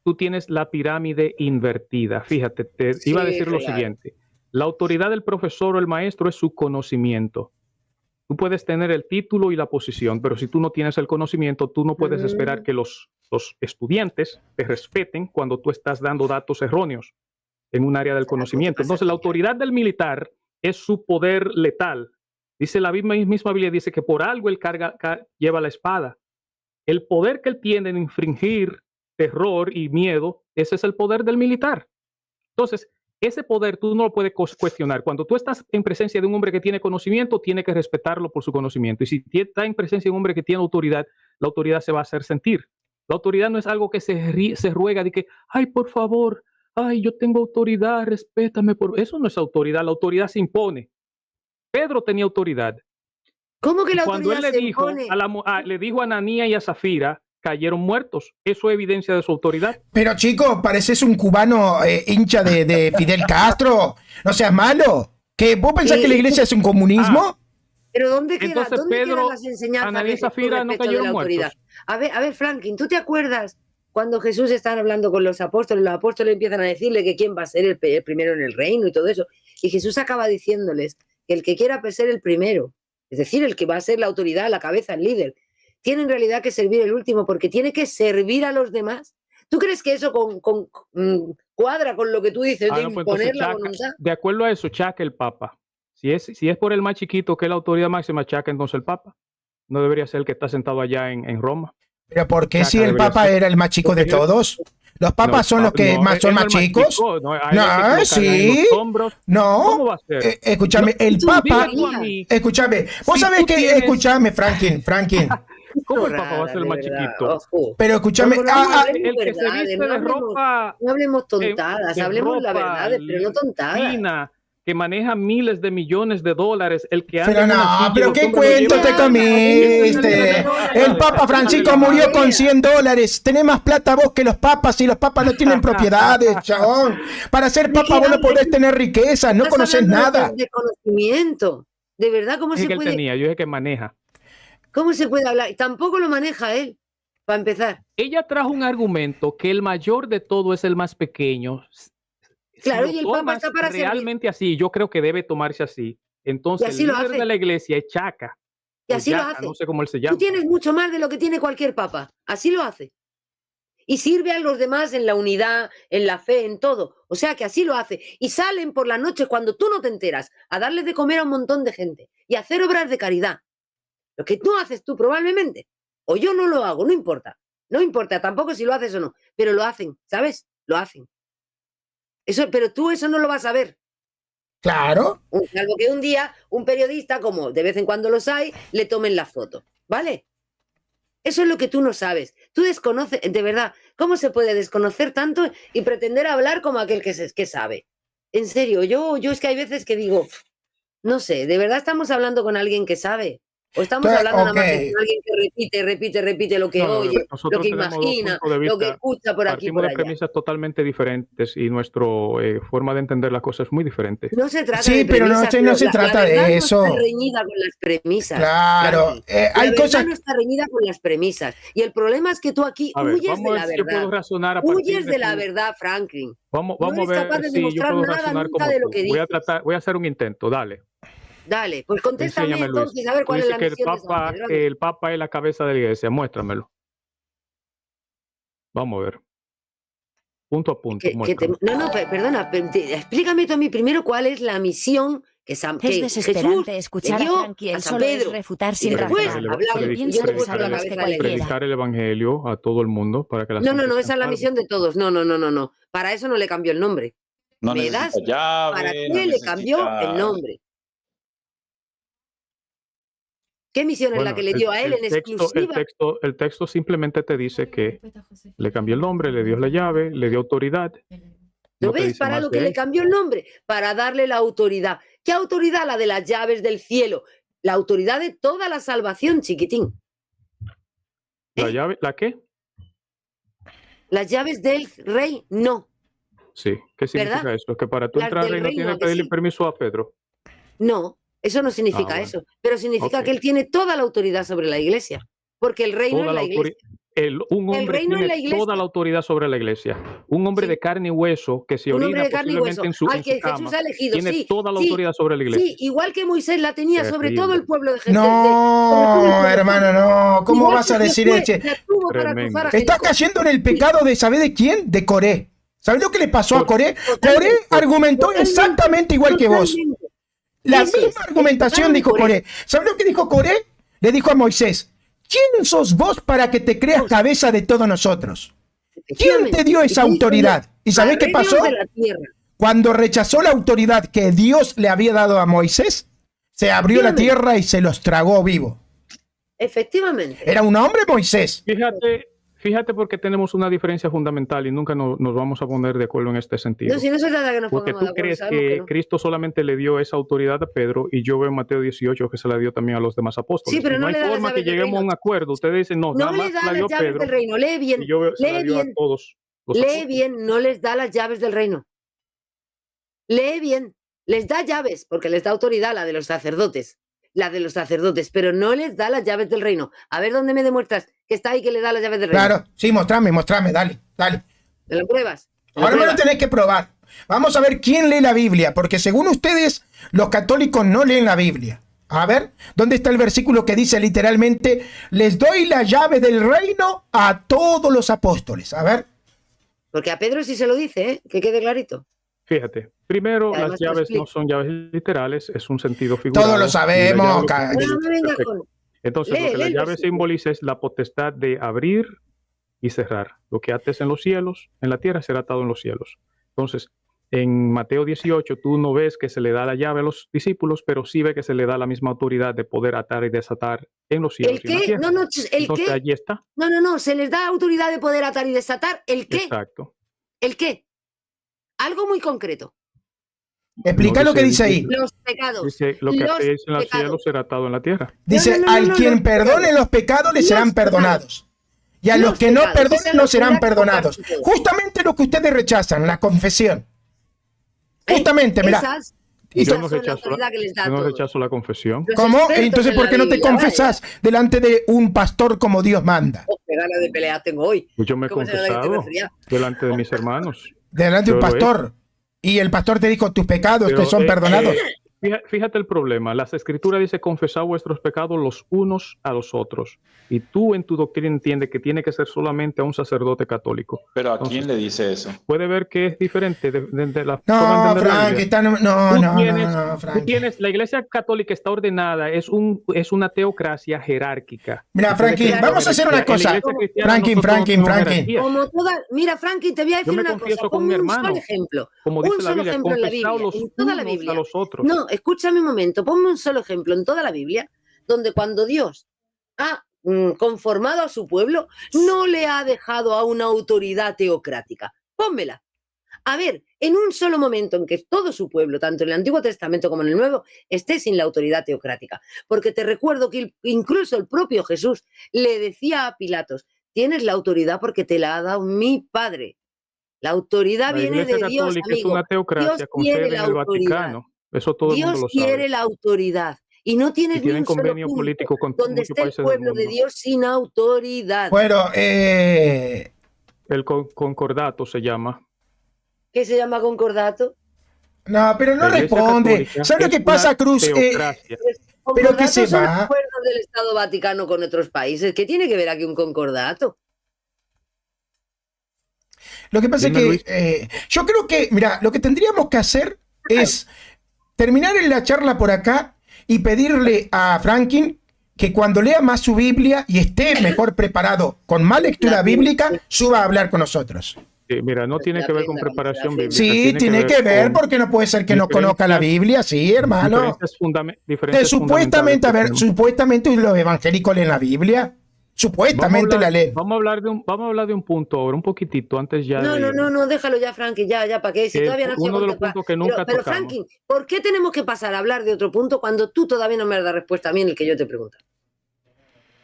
Tú tienes la pirámide invertida. Fíjate, te Sí, iba a decir lo claro. siguiente. La autoridad del profesor o el maestro es su conocimiento. Tú puedes tener el título y la posición, pero si tú no tienes el conocimiento, tú no puedes esperar que los estudiantes te respeten cuando tú estás dando datos erróneos en un área del conocimiento. Entonces, la autoridad del militar es su poder letal. Dice la misma Biblia, dice que por algo él lleva la espada. El poder que él tiene en infringir terror y miedo, ese es el poder del militar. Entonces, ese poder tú no lo puedes cuestionar. Cuando tú estás en presencia de un hombre que tiene conocimiento, tiene que respetarlo por su conocimiento. Y si está en presencia de un hombre que tiene autoridad, la autoridad se va a hacer sentir. La autoridad no es algo que se ruega de que, ay, por favor, ay, yo tengo autoridad, respétame. Eso no es autoridad, la autoridad se impone. Pedro tenía autoridad. ¿cómo que la Cuando él autoridad le se dijo, impone? le dijo a Ananías y a Zafira, cayeron muertos. Eso es evidencia de su autoridad. Pero chico, pareces un cubano hincha de Fidel Castro. No seas malo. ¿Que vos pensás que la iglesia es un comunismo? Pero ¿dónde Entonces, quedan Pedro, las enseñanzas Ananías y con Zafira no respecto de cayeron la autoridad? muertos. A ver, Franklin, ¿tú te acuerdas cuando Jesús estaba hablando con los apóstoles empiezan a decirle que quién va a ser el primero en el reino y todo eso? Y Jesús acaba diciéndoles que el que quiera ser el primero, es decir, el que va a ser la autoridad, la cabeza, el líder, tiene en realidad que servir el último porque tiene que servir a los demás. ¿Tú crees que eso cuadra con lo que tú dices de Pues imponer entonces, la voluntad? de acuerdo a eso, chaca el Papa. Si es por el más chiquito que es la autoridad máxima, chaca entonces el Papa. No debería ser el que está sentado allá en Roma. Pero ¿por qué Chaca si el debería Papa ser. era el más chico de todos? ¿Los papas son los que más son más chicos? No, sí. No, ¿Cómo va a ser? Escúchame, el tú Papa, dime tú a mí. escúchame, vos Si sabés tú que, tienes- escúchame, Franklin, ¿Cómo el Papa va a ser el más De verdad, chiquito? ojo. pero escúchame, No, no, El que se verdades, viste no de hablemos- ropa No hablemos tontadas, de hablemos la ropa verdad, pero no tontadas. fina, que maneja miles de millones de dólares, el que anda pero en una no, silla, pero los qué hombres lo cuento te llevan. comiste. El Papa Francisco murió con $100. Tenés más plata vos que los papas y los papas no tienen propiedades, chabón. Para ser papa vos no podés tener riquezas, no Estás conocés hablando nada. de conocimiento. De verdad, ¿cómo Dije se que él puede? tenía, yo dije que maneja. ¿Cómo se puede hablar? Tampoco lo maneja él, para empezar. Ella trajo un argumento que el mayor de todo es el más pequeño. Claro, Si y el lo Papa tomas está para servir. realmente así, yo creo que debe tomarse así. Entonces, así el lo líder hace. de la iglesia es Chaca. Y o así lo Yaca, hace. no sé cómo él se Tú llama. tienes mucho más de lo que tiene cualquier papa. Así lo hace. Y sirve a los demás en la unidad, en la fe, en todo. O sea que así lo hace. Y salen por la noche cuando tú no te enteras a darles de comer a un montón de gente y a hacer obras de caridad. Lo que no haces tú probablemente. O yo no lo hago, no importa. No importa tampoco si lo haces o no. Pero lo hacen, ¿sabes? Lo hacen. Eso, pero tú eso no lo vas a ver. Claro. Salvo que un día un periodista, como de vez en cuando los hay, le tomen la foto. ¿Vale? Eso es lo que tú no sabes. Tú desconoces, de verdad, ¿cómo se puede desconocer tanto y pretender hablar como aquel que sabe? En serio, yo es que hay veces que digo, no sé, ¿de verdad estamos hablando con alguien que sabe? ¿O estamos hablando nada más que con alguien que repite lo que oye, lo que imagina, lo que escucha por aquí y por allá? Partimos de premisas totalmente diferentes y nuestra forma de entender las cosas es muy diferente. No se trata Sí, de premisas, pero no se trata de eso. No está reñida con las premisas. Claro, hay cosas. No está reñida con las premisas. Y el problema es que tú aquí huyes de la verdad. Huyes de la verdad, Franklin. Vamos no a eres ver capaz de si yo demostrar puedo nada razonar nunca como de lo tú. que dices. Voy a hacer un intento, dale. Dale, pues contéstame Enséñame, Luis. entonces a ver cuál es la misión de San Pedro. El Papa es la cabeza de la iglesia, muéstramelo. Vamos a ver. Punto a punto. Perdona, explícame tú a mí primero cuál es la misión que Es desesperante escuchar a Frankie, él solo es refutar sin razonar. Él piensa que sabe más que cualquiera. Predicar el evangelio a todo el mundo para que la No, esa es la misión de todos. No. Para eso no le cambió el nombre. No ¿Me das? necesita llave, ¿Para qué no le necesita- cambió el nombre? ¿Qué misión es la que le dio a él en exclusiva? El texto simplemente te dice que le cambió el nombre, le dio la llave, le dio autoridad. ¿Lo No te ves? dice Para más lo de que le él. cambió el nombre, para darle la autoridad. ¿Qué autoridad? La de las llaves del cielo. La autoridad de toda la salvación, chiquitín. ¿La llave? ¿La qué? Las llaves del rey, no. Sí. ¿Qué significa ¿Verdad? eso? Que para tú Las entrar al del reino reino, tienes ¿a que que pedirle sí? permiso a Pedro. No, eso no significa bueno. eso. Pero significa Ok. que él tiene toda la autoridad sobre la iglesia. Porque el reino Toda es la la iglesia. un hombre reino es tiene la iglesia. toda la autoridad sobre la iglesia. Un hombre Sí. de carne y hueso que se Un orina hombre de carne y posiblemente hueso, en su al que cama, Jesús ha elegido, tiene sí, toda la sí, autoridad sobre la iglesia. Sí, igual que Moisés la tenía sobre todo el pueblo de Jesús. No, hermano, no. ¿Cómo vas a decir eso? Tremendo. Estás cayendo en el pecado de, ¿sabes de quién? De Coré. ¿Sabes lo que le pasó a Coré? Coré argumentó exactamente igual que vos. La misma argumentación dijo Coré. ¿Sabes lo que dijo Coré? Le dijo a Moisés, ¿quién sos vos para que te creas cabeza de todos nosotros? ¿Quién te dio esa autoridad? ¿Y sabés qué pasó? Cuando rechazó la autoridad que Dios le había dado a Moisés, se abrió la tierra y se los tragó vivo. Efectivamente. Era un hombre, Moisés. Fíjate porque tenemos una diferencia fundamental y nunca nos vamos a poner de acuerdo en este sentido. No, si no se trata que nos Porque pongamos tú de acuerdo, crees que no. Cristo solamente le dio esa autoridad a Pedro y yo veo en Mateo 18 que se la dio también a los demás apóstoles. Sí, pero no hay le da las forma que llaves del lleguemos a un reino. acuerdo. Ustedes dicen, no No nada le más da la dio las a llaves Pedro del reino. Lee bien. y yo se la Lee dio a bien. todos los Lee apóstoles. bien, no les da las llaves del reino. Lee bien. Les da llaves, porque les da autoridad la de los sacerdotes. La de los sacerdotes, pero no les da las llaves del reino. A ver dónde me demuestras que está ahí que le da las llaves del reino. Claro, sí, mostrame, dale. ¿Me lo pruebas? Ahora me lo tenés que probar. Vamos a ver quién lee la Biblia, porque según ustedes, los católicos no leen la Biblia. A ver, ¿dónde está el versículo que dice literalmente, les doy la llave del reino a todos los apóstoles? A ver. Porque a Pedro sí se lo dice, ¿eh? Que quede clarito. Fíjate, primero Además, las te lo llaves explico. no son llaves literales, es un sentido figurado. Todos lo sabemos. Y la llave lo que ca- No me vengas Perfecto. con... Entonces, Lee, lo que lee la el llave versículo. simboliza es la potestad de abrir y cerrar. Lo que ates en los cielos, en la tierra, será atado en los cielos. Entonces, en Mateo 18, tú no ves que se le da la llave a los discípulos, pero sí ve que se le da la misma autoridad de poder atar y desatar en los cielos ¿El y en la qué? tierra. No, ¿el Entonces, qué? allí está. No, se les da autoridad de poder atar y desatar. ¿El qué? Exacto. ¿El qué? Algo muy concreto. Explica No lo que dice ahí. Los pecados. Dice, lo que Los atéis en los pecados. cielos será atado en la tierra. Dice, No, al quien los perdone pecados. los pecados le Los serán pecados. perdonados. Y a Los los que no pecados. Esa perdonen es no la serán autoridad perdonados. compartida. Justamente lo que ustedes rechazan, la confesión. Justamente, mira. Esas, Yo no rechazo la confesión. ¿Cómo? Entonces, ¿por qué no te confesás delante de un pastor como Dios manda? Qué ganas de pelear tengo hoy. Pues yo me he confesado delante de mis hermanos. Delante de un pastor. Y el pastor te dijo, tus pecados te son perdonados. Fíjate el problema. Las escrituras dice confesad vuestros pecados los unos a los otros. Y tú en tu doctrina entiendes que tiene que ser solamente a un sacerdote católico. Pero ¿a quién le dice eso? Puede ver que es diferente de la No, Frank, Tú tienes, la Iglesia Católica está ordenada, es una teocracia jerárquica. Mira, Franklin, vamos a hacer una cosa. Franklin. Mira, Franklin, te voy a decir una cosa. Ponme un solo ejemplo. Como dice la Biblia, ejemplo en la Biblia, en toda la Biblia. A los otros. No, escúchame un momento, ponme un solo ejemplo en toda la Biblia, donde cuando Dios ha conformado a su pueblo, no le ha dejado a una autoridad teocrática. Pónmela. A ver, en un solo momento en que todo su pueblo, tanto en el Antiguo Testamento como en el Nuevo, esté sin la autoridad teocrática. Porque te recuerdo que incluso el propio Jesús le decía a Pilatos, tienes la autoridad porque te la ha dado mi Padre. La autoridad viene de Dios, amigo. Es una teocracia con sede en el Vaticano. Eso todo el mundo lo sabe. Dios quiere la autoridad. Y no tienes tienen ni un convenio solo político con donde esté el pueblo de Dios sin autoridad. Bueno, el concordato se llama. ¿Qué se llama concordato? No, pero no responde. ¿Sabes lo que pasa, Cruz? Pero que se va. Acuerdos del Estado Vaticano con otros países. ¿Qué tiene que ver aquí un concordato? Lo que pasa es que yo creo que, mira, lo que tendríamos que hacer es terminar la charla por acá y pedirle a Franklin que cuando lea más su Biblia y esté mejor preparado con más lectura bíblica, suba a hablar con nosotros. Sí, mira, no tiene que ver con preparación bíblica. Sí, tiene que ver porque no puede ser que no conozca la Biblia, sí, hermano. Supuestamente, a ver, supuestamente los evangélicos leen la Biblia. Supuestamente la leen. Vamos a hablar de un punto ahora, un poquitito antes ya. No, déjalo ya, Franklin, ya, ¿para qué? Si todavía no uno de los puntos que nunca pero tocamos. Franklin, ¿por qué tenemos que pasar a hablar de otro punto cuando tú todavía no me has dado respuesta a mí en el que yo te pregunto?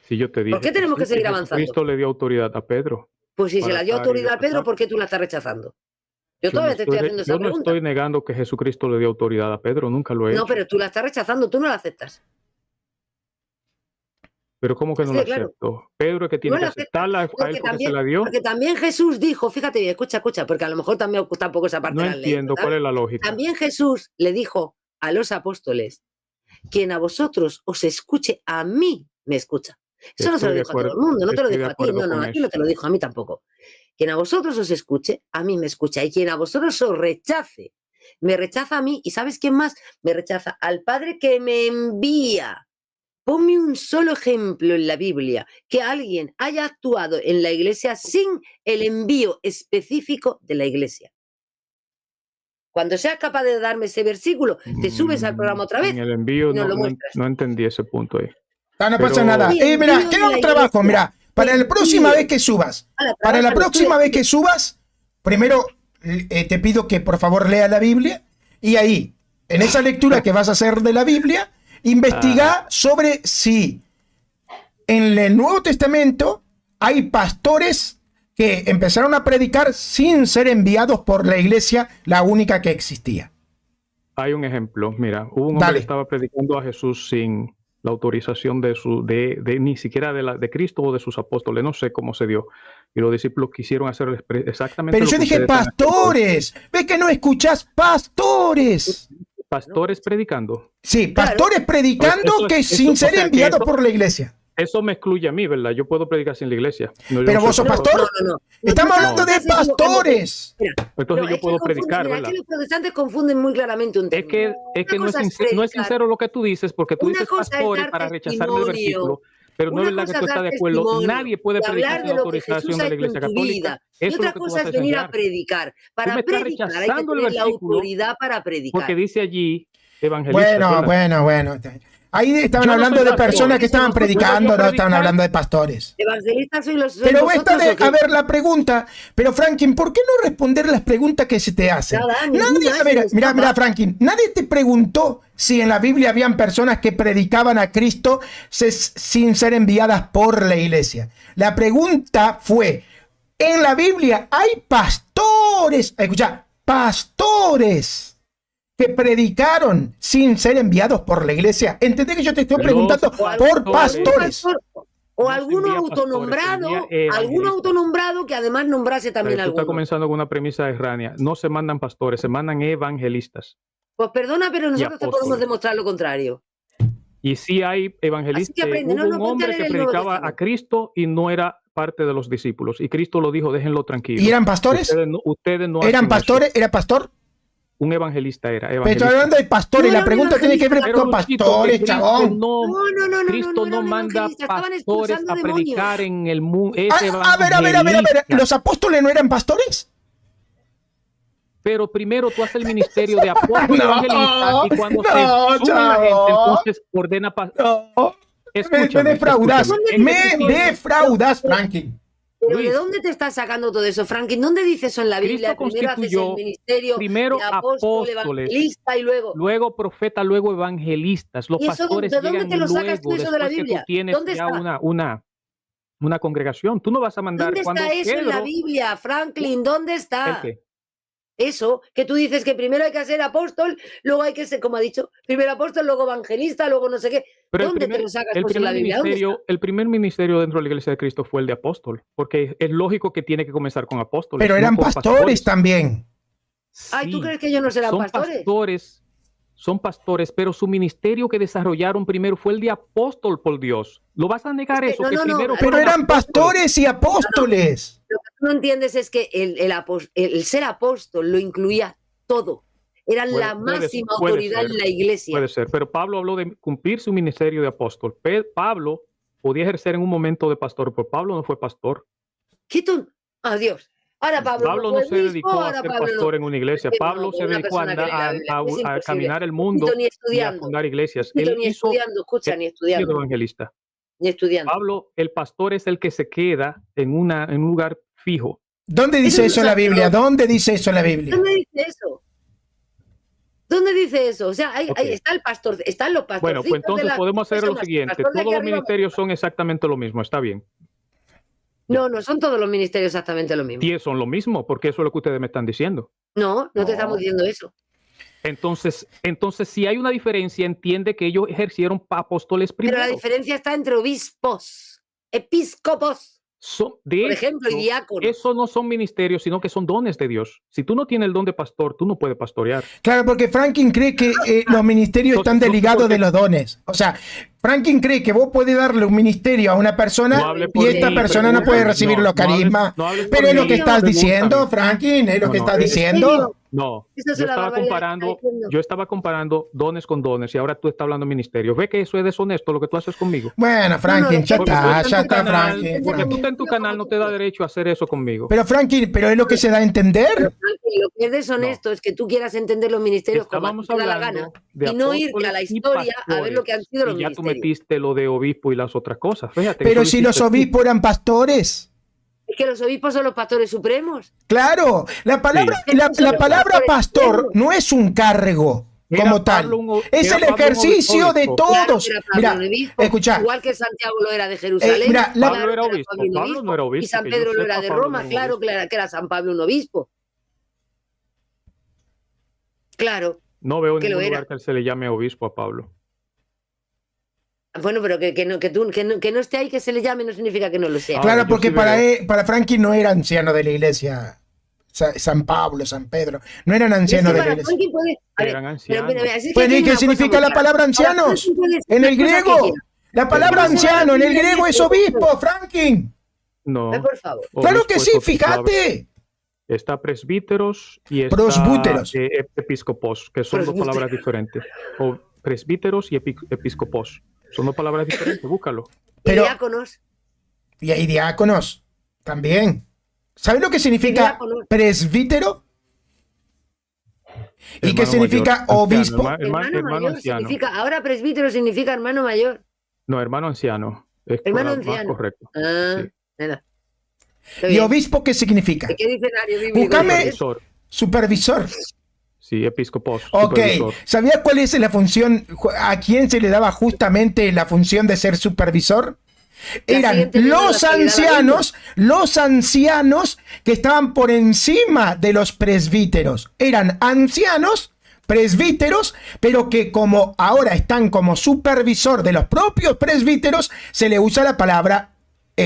Si yo te dije. ¿Por qué tenemos que seguir avanzando? Cristo le dio autoridad a Pedro. Pues si se la dio autoridad a Pedro, ¿por qué tú la estás rechazando? Yo todavía te estoy haciendo esa pregunta. Yo no estoy negando que Jesucristo le dio autoridad a Pedro, nunca lo he hecho. No, pero tú la estás rechazando, tú no la aceptas. Pero ¿cómo que no la acepto? Pedro es que tiene que aceptarla a él porque se la dio. Porque también Jesús dijo, fíjate bien, escucha, porque a lo mejor también tampoco esa parte no la ley. No entiendo cuál es la lógica. También Jesús le dijo a los apóstoles, quien a vosotros os escuche, a mí me escucha. Eso no se lo dijo a todo el mundo, no te lo dijo a ti, a ti no te lo dijo a mí tampoco. Quien a vosotros os escuche, a mí me escucha. Y quien a vosotros os rechace, me rechaza a mí. ¿Y sabes quién más? Me rechaza al Padre que me envía. Ponme un solo ejemplo en la Biblia que alguien haya actuado en la iglesia sin el envío específico de la iglesia. Cuando seas capaz de darme ese versículo, te subes al programa otra vez. En el envío no entendí ese punto ahí. No pasa nada. Mira, queda un trabajo, mira. Para la próxima vez que subas, primero te pido que por favor lea la Biblia y ahí, en esa lectura que vas a hacer de la Biblia, investiga sobre si en el Nuevo Testamento hay pastores que empezaron a predicar sin ser enviados por la iglesia, la única que existía. Hay un ejemplo, mira, hubo un hombre que estaba predicando a Jesús sin la autorización de ni siquiera de Cristo o de sus apóstoles, no sé cómo se dio. Y los discípulos quisieron hacer exactamente lo que yo dije pastores. ¿Ves que no escuchas? Pastores. ¿Pastores predicando? Sí, pastores predicando sin ser enviados por la iglesia. Eso me excluye a mí, ¿verdad? Yo puedo predicar sin la iglesia. ¿Pero vos sos pastor? No. Estamos hablando de pastores. Entonces yo puedo predicar, ¿verdad? Los protestantes confunden muy claramente un tema. Es que no es sincero lo que tú dices, porque tú dices pastores para rechazarme el versículo. Pero no es verdad que tú estás de acuerdo. Nadie puede predicar sin autorización de la Iglesia Católica. Y otra cosa es venir a predicar. Para predicar hay que tener la autoridad para predicar. Porque dice allí evangelista. Bueno. Ahí estaban hablando de personas que estaban predicando, no estaban hablando de pastores. Evangelistas soy los. Pero esta de, a ver, la pregunta. Pero Franklin, ¿por qué no responder las preguntas que se te hacen? Mira, Franklin, nadie te preguntó si en la Biblia habían personas que predicaban a Cristo sin ser enviadas por la iglesia. La pregunta fue, en la Biblia hay pastores, escucha, pastores que predicaron sin ser enviados por la iglesia? ¿Entendés que yo te estoy preguntando por pastores? O alguno autonombrado que además nombrase también a alguno. Está comenzando con una premisa errónea. No se mandan pastores, se mandan evangelistas. Pues perdona, pero nosotros te podemos demostrar lo contrario. Y sí hay evangelistas. Hubo un hombre que predicaba a Cristo y no era parte de los discípulos. Y Cristo lo dijo, déjenlo tranquilo. ¿Y eran pastores? Ustedes no ¿Eran pastores? ¿Era pastor? Un evangelista era. Pero estoy hablando de pastores. La pregunta tiene que ver con pastores, chabón. Cristo no manda pastores a predicar en el mundo. A ver. ¿Los apóstoles no eran pastores? Pero primero tú haces el ministerio de apóstol evangelista y cuando se sube la gente, entonces ordena pastor. Me defraudas, Franklin. ¿Pero de dónde te estás sacando todo eso, Franklin? ¿Dónde dice eso en la Biblia? Primero haces el ministerio primero de apóstol, evangelista y luego profeta, luego evangelistas. Los pastores ¿de dónde llegan te lo sacas tú luego, eso de la después que Biblia? tú tienes ¿Dónde ya está? una congregación. Tú no vas a mandar ¿Dónde cuando está eso Pedro, en la Biblia, Franklin? ¿Dónde está? ¿El qué? Eso, que tú dices que primero hay que ser apóstol, luego hay que ser, como ha dicho, primero apóstol, luego evangelista, luego no sé qué. Pero ¿Dónde te lo sacas tú en la Biblia? El primer ministerio dentro de la Iglesia de Cristo fue el de apóstol, porque es lógico que tiene que comenzar con apóstoles. Pero eran pastores también. Ay, ¿tú crees que ellos no serán pastores? Son pastores, pero su ministerio que desarrollaron primero fue el de apóstol, por Dios. ¿Lo vas a negar eso? Pero eran pastores y apóstoles. Lo que tú no entiendes es que el ser apóstol lo incluía todo. Era la máxima autoridad en la iglesia. Puede ser, pero Pablo habló de cumplir su ministerio de apóstol. Pablo podía ejercer en un momento de pastor, pero Pablo no fue pastor. ¿Qué tú? Adiós. Ahora Pablo no se dedicó a ser pastor en una iglesia. Pablo se dedicó a caminar el mundo y a fundar iglesias. Él ni estudiando, ni estudiando. Evangelista. Ni estudiando. Pablo, el pastor es el que se queda en un lugar fijo. ¿Dónde dice eso en la Biblia? ¿Dónde dice eso en la Biblia? ¿Dónde dice eso? ¿Dónde dice eso? O sea, ahí está el pastor, están los pastores. Bueno, pues entonces podemos hacer lo siguiente. Todos los ministerios son exactamente lo mismo, está bien. No son todos los ministerios exactamente lo mismo. Y son lo mismo, porque eso es lo que ustedes me están diciendo. No te estamos diciendo eso. Entonces, si hay una diferencia, entiende que ellos ejercieron apóstoles primero. Pero la diferencia está entre obispos, episcopos, por ejemplo, y diáconos. Eso no son ministerios, sino que son dones de Dios. Si tú no tienes el don de pastor, tú no puedes pastorear. Claro, porque Franklin cree que los ministerios están desligados de los dones. O sea, Franklin cree que vos podés darle un ministerio a una persona y esta persona no puede recibir los carismas. Pero es lo que estás diciendo, Franklin, es lo que estás diciendo. No, yo estaba comparando dones con dones y ahora tú estás hablando de ministerios. ¿Ve que eso es deshonesto lo que tú haces conmigo? Bueno, Franklin, ya está, Franklin. Porque tú estás en tu canal, no te da derecho a hacer eso conmigo. Pero Franklin, pero es lo que se da a entender. Pero, Franklin, lo que es deshonesto es que tú quieras entender los ministerios como te da la gana y no irte a la historia a ver lo que han sido los ministerios. Ya tú metiste lo de obispo y las otras cosas. Fíjate. Pero si los obispos eran pastores. Es que los obispos son los pastores supremos. Claro, la palabra pastor no es un cargo como tal. Es el ejercicio de todos. Mira, escucha. Igual que Santiago lo era de Jerusalén. Mira, Pablo era obispo. Pablo no era obispo. Y San Pedro lo era de Roma. Claro que era San Pablo un obispo. Claro. No veo ningún lugar que se le llame obispo a Pablo. Bueno, pero que no esté ahí, que se le llame, no significa que no lo sea. Claro, porque para Franklin no era anciano de la iglesia. San Pablo, San Pedro, no eran ancianos de la iglesia. Eran ancianos. Pues, ¿y qué significa la palabra ancianos? En el griego. La palabra anciano en el griego es obispo, Franklin. No. Por favor. Claro que sí, fíjate. Está presbíteros y está episcopos, que son dos palabras diferentes. O presbíteros y episcopos. Son dos palabras diferentes, búscalo. Pero, diáconos. Y hay diáconos también. ¿Sabes lo que significa presbítero? ¿Y qué significa obispo? Hermano anciano. Ahora presbítero significa hermano mayor. No, hermano anciano. Hermano anciano. Más correcto. Sí. ¿Y obispo qué significa? ¿Qué diccionario bíblico? Búscame supervisor. Sí, episcopos. Ok, ¿sabías cuál es la función? ¿A quién se le daba justamente la función de ser supervisor? Eran los ancianos que estaban por encima de los presbíteros. Eran ancianos presbíteros, pero que como ahora están como supervisor de los propios presbíteros, se le usa la palabra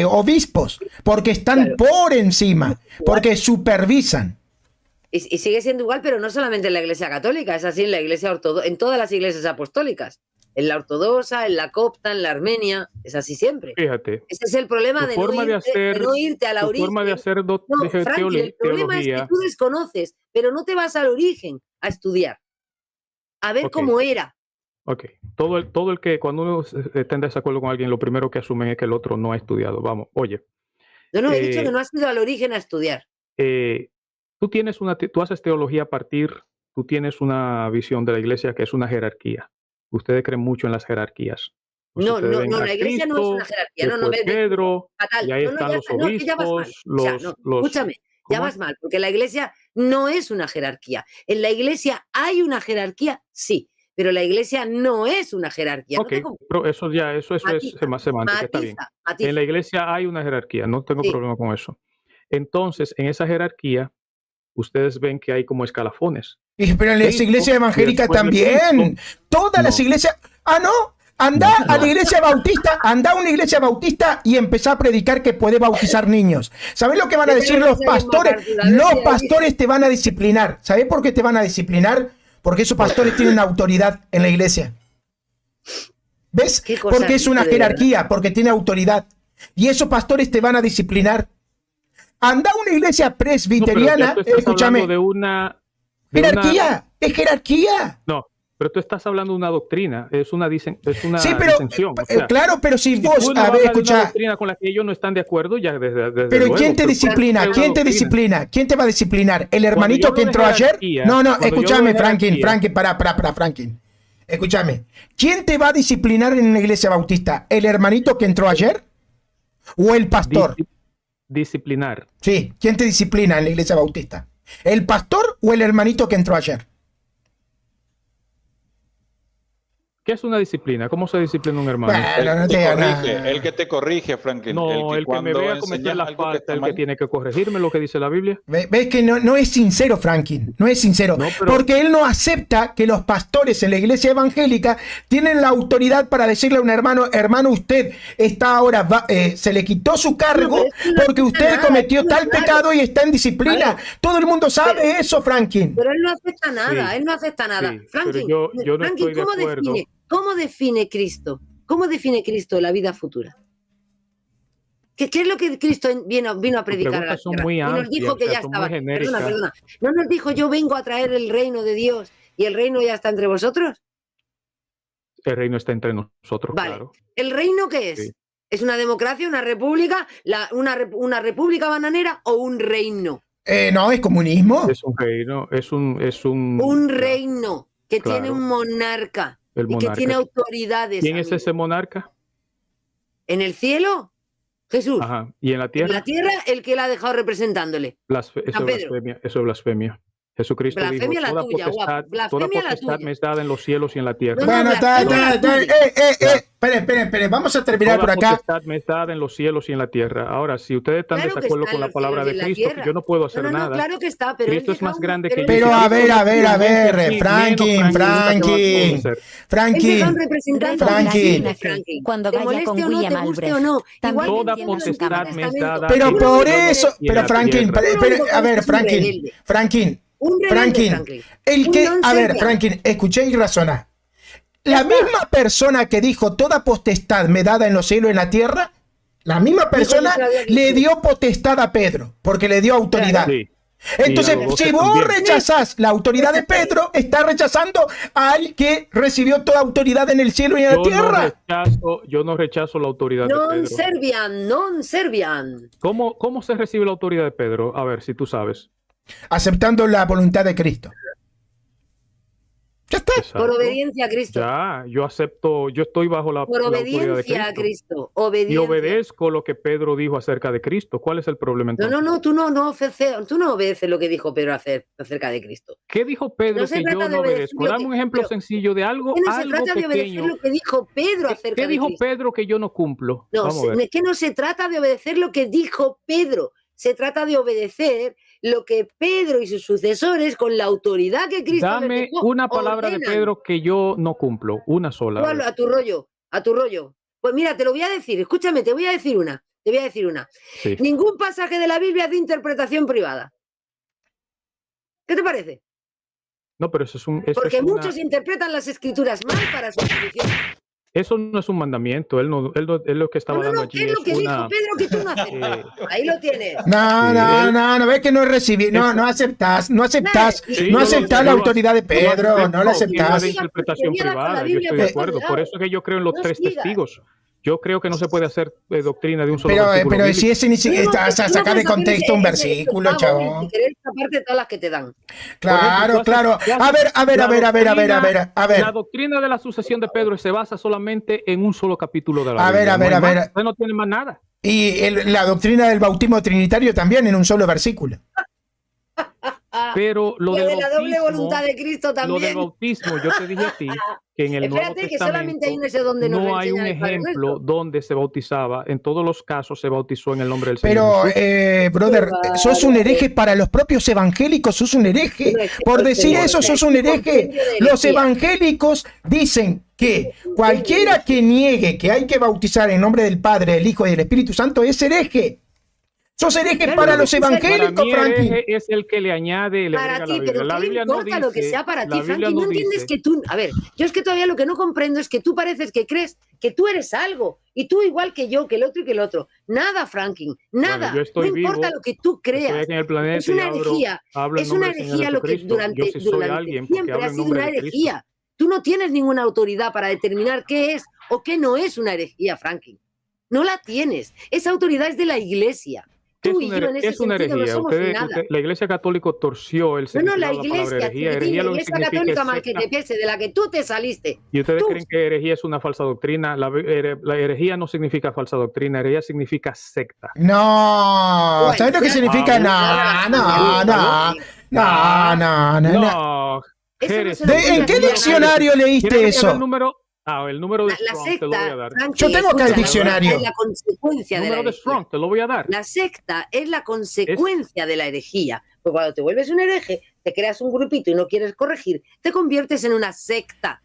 obispos, porque están por encima, porque supervisan. Y sigue siendo igual, pero no solamente en la Iglesia Católica, es así en la Iglesia Ortodoxa, en todas las iglesias apostólicas. En la ortodoxa, en la copta, en la armenia, es así siempre. Fíjate. Ese es el problema de no irte a la origen. Forma de hacer Franklin, el problema es que tú desconoces, pero no te vas al origen a estudiar, a ver cómo era. Ok, todo el que cuando uno está en desacuerdo con alguien, lo primero que asumen es que el otro no ha estudiado. Vamos, oye. No, he dicho que no has ido al origen a estudiar. Tú haces teología tú tienes una visión de la iglesia que es una jerarquía. Ustedes creen mucho en las jerarquías. No, la iglesia no es una jerarquía. No, Pedro, fatal. Y ahí están los obispos. Escúchame, ya vas mal, porque la iglesia no es una jerarquía. En la iglesia hay una jerarquía, sí, pero la iglesia no es una jerarquía. Ok, pero eso es más semántica, está bien. En la iglesia hay una jerarquía, no tengo problema con eso. Entonces, en esa jerarquía, ustedes ven que hay como escalafones. Pero en las iglesias evangélicas también. Todas las iglesias. No. Anda a la iglesia bautista, anda a una iglesia bautista y empezá a predicar que puede bautizar niños. ¿Sabés lo que van a decir los pastores? Los pastores te van a disciplinar. ¿Sabés por qué te van a disciplinar? Porque esos pastores tienen autoridad en la iglesia. ¿Ves? Porque es una jerarquía, porque tiene autoridad. Y esos pastores te van a disciplinar. Anda a una iglesia presbiteriana, escúchame. Es jerarquía. No, pero tú estás hablando de una doctrina, es una disensión. O sea, claro, pero si vos, a ver, escucha. Una doctrina con la que ellos no están de acuerdo, ya desde pero luego, ¿quién te disciplina? ¿Quién te disciplina? ¿Quién te va a disciplinar? ¿El hermanito que entró ayer? No, escúchame, Franklin, para, Franklin. Escúchame. ¿Quién te va a disciplinar en una iglesia bautista? ¿El hermanito que entró ayer? ¿O el pastor? Disciplinar. Sí, ¿quién te disciplina en la iglesia bautista? ¿El pastor o el hermanito que entró ayer? ¿Qué es una disciplina? ¿Cómo se disciplina un hermano? El que te corrige, Franklin. No, el que me vea cometer la falta, el que tiene que corregirme, lo que dice la Biblia. ¿Ves que no es sincero, Franklin? No es sincero. Porque él no acepta que los pastores en la iglesia evangélica tienen la autoridad para decirle a un hermano, usted está ahora, se le quitó su cargo porque usted cometió tal pecado y está en disciplina. Todo el mundo sabe eso, Franklin. Pero él no acepta nada, él no acepta nada. Sí, Franklin, yo no estoy de acuerdo. ¿Cómo define Cristo? ¿Cómo define Cristo la vida futura? ¿Qué es lo que Cristo vino a predicar a la tierra? Y nos dijo que ya estaba. Perdona. ¿No nos dijo yo vengo a traer el reino de Dios y el reino ya está entre vosotros? El reino está entre nosotros, vale. Claro. ¿El reino qué es? Sí. ¿Es una democracia, una república, una república bananera o un reino? No, es comunismo. Es un reino, es un... Un reino que tiene un monarca. Y que tiene autoridades. ¿Quién es ese monarca? ¿En el cielo? Jesús. Ajá. ¿Y en la tierra? En la tierra, el que la ha dejado representándole. Eso es blasfemia. Jesucristo blasfemia dijo, toda potestad me es dada en los cielos y en la tierra. Bueno, esperen, vamos a terminar por acá. Toda potestad me es dada en los cielos y en la tierra. Ahora, si ustedes están de acuerdo con la palabra de Cristo, yo no puedo hacer nada. Claro que está, pero Cristo es más grande que yo. Pero a ver, Franklin. Cuando vaya con William Albrecht. Toda potestad me es dada. Pero por eso, pero Franklin, a ver, Franklin. Franklin, escuché y razoná. La misma persona que dijo toda potestad me dada en los cielos y en la tierra, la misma persona le dio potestad a Pedro, porque le dio autoridad. Sí. Entonces, si vos rechazás la autoridad de Pedro, estás rechazando al que recibió toda autoridad en el cielo y en la tierra. Yo no rechazo la autoridad de Pedro. Non servian. ¿Cómo se recibe la autoridad de Pedro? A ver, si tú sabes. Aceptando la voluntad de Cristo. Ya está. Exacto. Por obediencia a Cristo. Ya, yo acepto, yo estoy bajo la autoridad de Cristo. A Cristo. Y obedezco lo que Pedro dijo acerca de Cristo. ¿Cuál es el problema entonces? No, tú no obedeces lo que dijo Pedro acerca de Cristo. ¿Qué dijo Pedro que yo no obedezco? Dame un ejemplo sencillo de algo pequeño. No se trata de obedecer lo que dijo Pedro acerca de Cristo. ¿Qué dijo Pedro que yo no cumplo? No, es que no se trata de obedecer lo que dijo Pedro. se trata de obedecer lo que Pedro y sus sucesores, con la autoridad que Cristo les Dame dejó, una palabra ordenan. de Pedro que yo no cumplo, una sola. A tu rollo. Pues mira, te lo voy a decir, escúchame, te voy a decir una. Sí. Ningún pasaje de la Biblia es de interpretación privada. ¿Qué te parece? No, pero eso es un... Porque muchos interpretan las escrituras mal para su religión. Eso no es un mandamiento, él lo que estaba dando allí es lo que dijo Pedro que tú no aceptas. Ahí lo tienes. No, ves que no recibí, no aceptas la autoridad de Pedro, no la aceptas. De interpretación privada, yo estoy de acuerdo, por eso es que yo creo en los tres testigos. Yo creo que no se puede hacer doctrina de un solo versículo. Pero si ese ni siquiera estás a sacar de contexto un versículo, chavón. Si querés aparte de todas las que te dan. Claro. A ver. La doctrina de la sucesión de Pedro se basa solamente en un solo capítulo de la Biblia. A ver. Usted no tiene más nada. Y la doctrina del bautismo trinitario también en un solo versículo. Pero lo de la doble voluntad de Cristo también. Lo del bautismo, yo te dije a ti que en el Nuevo Testamento no hay un ejemplo donde se bautizaba. En todos los casos se bautizó en el nombre del Señor. Pero, brother, sos un hereje para los propios evangélicos, sos un hereje. Por decir eso, sos un hereje. Los evangélicos dicen que cualquiera que niegue que hay que bautizar en nombre del Padre, del Hijo y del Espíritu Santo es hereje. Sos hereje para los evangélicos, Franklin. Es el que le añade, le para agrega ti, la Biblia. pero la Biblia no importa no lo que sea para ti, Franklin. No entiendes que tú... A ver, yo es que todavía lo que no comprendo es que tú pareces que crees que tú eres algo. Y tú igual que yo, que el otro y que el otro. Nada, Franklin, nada. Bueno, no importa lo que tú creas. Es una herejía. Es una herejía lo que durante siempre ha sido una herejía. Tú no tienes ninguna autoridad para determinar qué es o qué no es una herejía, Franklin. No la tienes. Esa autoridad es de la Iglesia. Es una herejía. La Iglesia Católica torció el significado la Iglesia Católica mal que te pese, de la que tú te saliste. ¿Y ustedes creen que herejía es una falsa doctrina? La herejía no significa falsa doctrina, herejía significa secta. No, ¿sabes lo que significa? No. ¿En qué diccionario leíste eso? El número de Strong te lo voy a dar. Yo tengo acá el diccionario. Es la consecuencia de la herejía. Strong te lo voy a dar. La secta es la consecuencia de la herejía. Pues cuando te vuelves un hereje, te creas un grupito y no quieres corregir, te conviertes en una secta.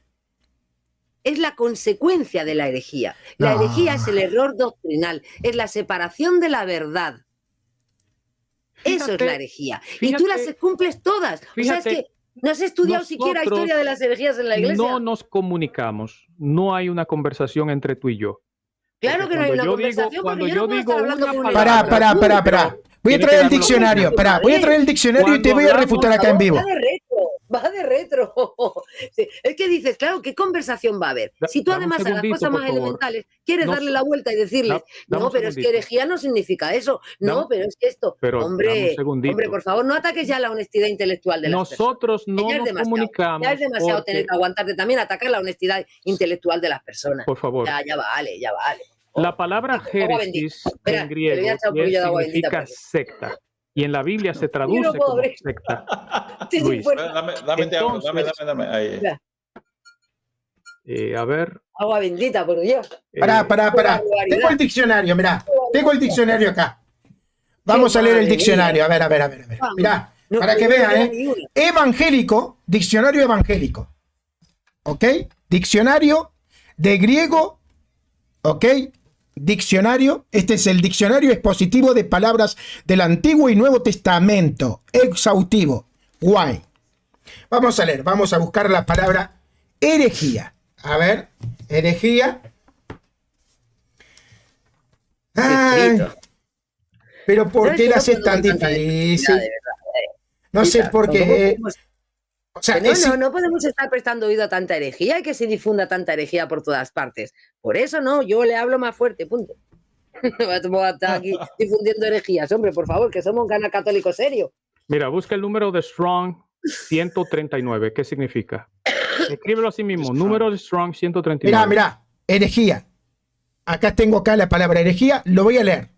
Es la consecuencia de la herejía. La herejía es el error doctrinal, es la separación de la verdad. Eso es la herejía. Y tú las cumples todas. O sea, es que ¿no has estudiado siquiera historia de las herejías en la Iglesia? No nos comunicamos. No hay una conversación entre tú y yo. Claro que no hay una conversación, porque yo no puedo estar hablando con un... Pará. Voy a traer el diccionario. Voy a traer el diccionario y te voy a refutar acá en vivo. Va de retro. Sí. Es que dices, claro, ¿qué conversación va a haber? Si tú además a las cosas más elementales quieres darle la vuelta y decirles, no, pero es que herejía no significa eso. No, pero es que esto... Hombre, por favor, no ataques ya la honestidad intelectual de las Nosotros personas. no nos comunicamos. Ya es demasiado tener que aguantarte también atacar la honestidad intelectual de las personas. Por favor. Ya vale. La palabra Génesis en griego significa secta. Y en la Biblia se traduce como secta. Luis, dame. Ahí. A ver. Agua bendita, por Dios. Pará. Tengo el diccionario, mirá. Tengo el diccionario acá. Vamos a leer el diccionario. A ver. Mirá, para que vean, Evangélico, diccionario evangélico. ¿Ok? Diccionario de griego. ¿Ok? Diccionario, este es el diccionario expositivo de palabras del Antiguo y Nuevo Testamento, exhaustivo. Guay. Vamos a leer, vamos a buscar la palabra herejía. A ver, herejía. Ay, pero ¿por qué la haces tan difícil? No sé por qué. O sea, no podemos estar prestando oído a tanta herejía y que se difunda tanta herejía por todas partes. Por eso no, yo le hablo más fuerte, punto. Voy a estar aquí difundiendo herejías, hombre, por favor, que somos un canal católico serio. Mira, busca el número de Strong 139. ¿Qué significa? Escríbelo así mismo, número de Strong 139. Mira, herejía. Tengo la palabra herejía, lo voy a leer.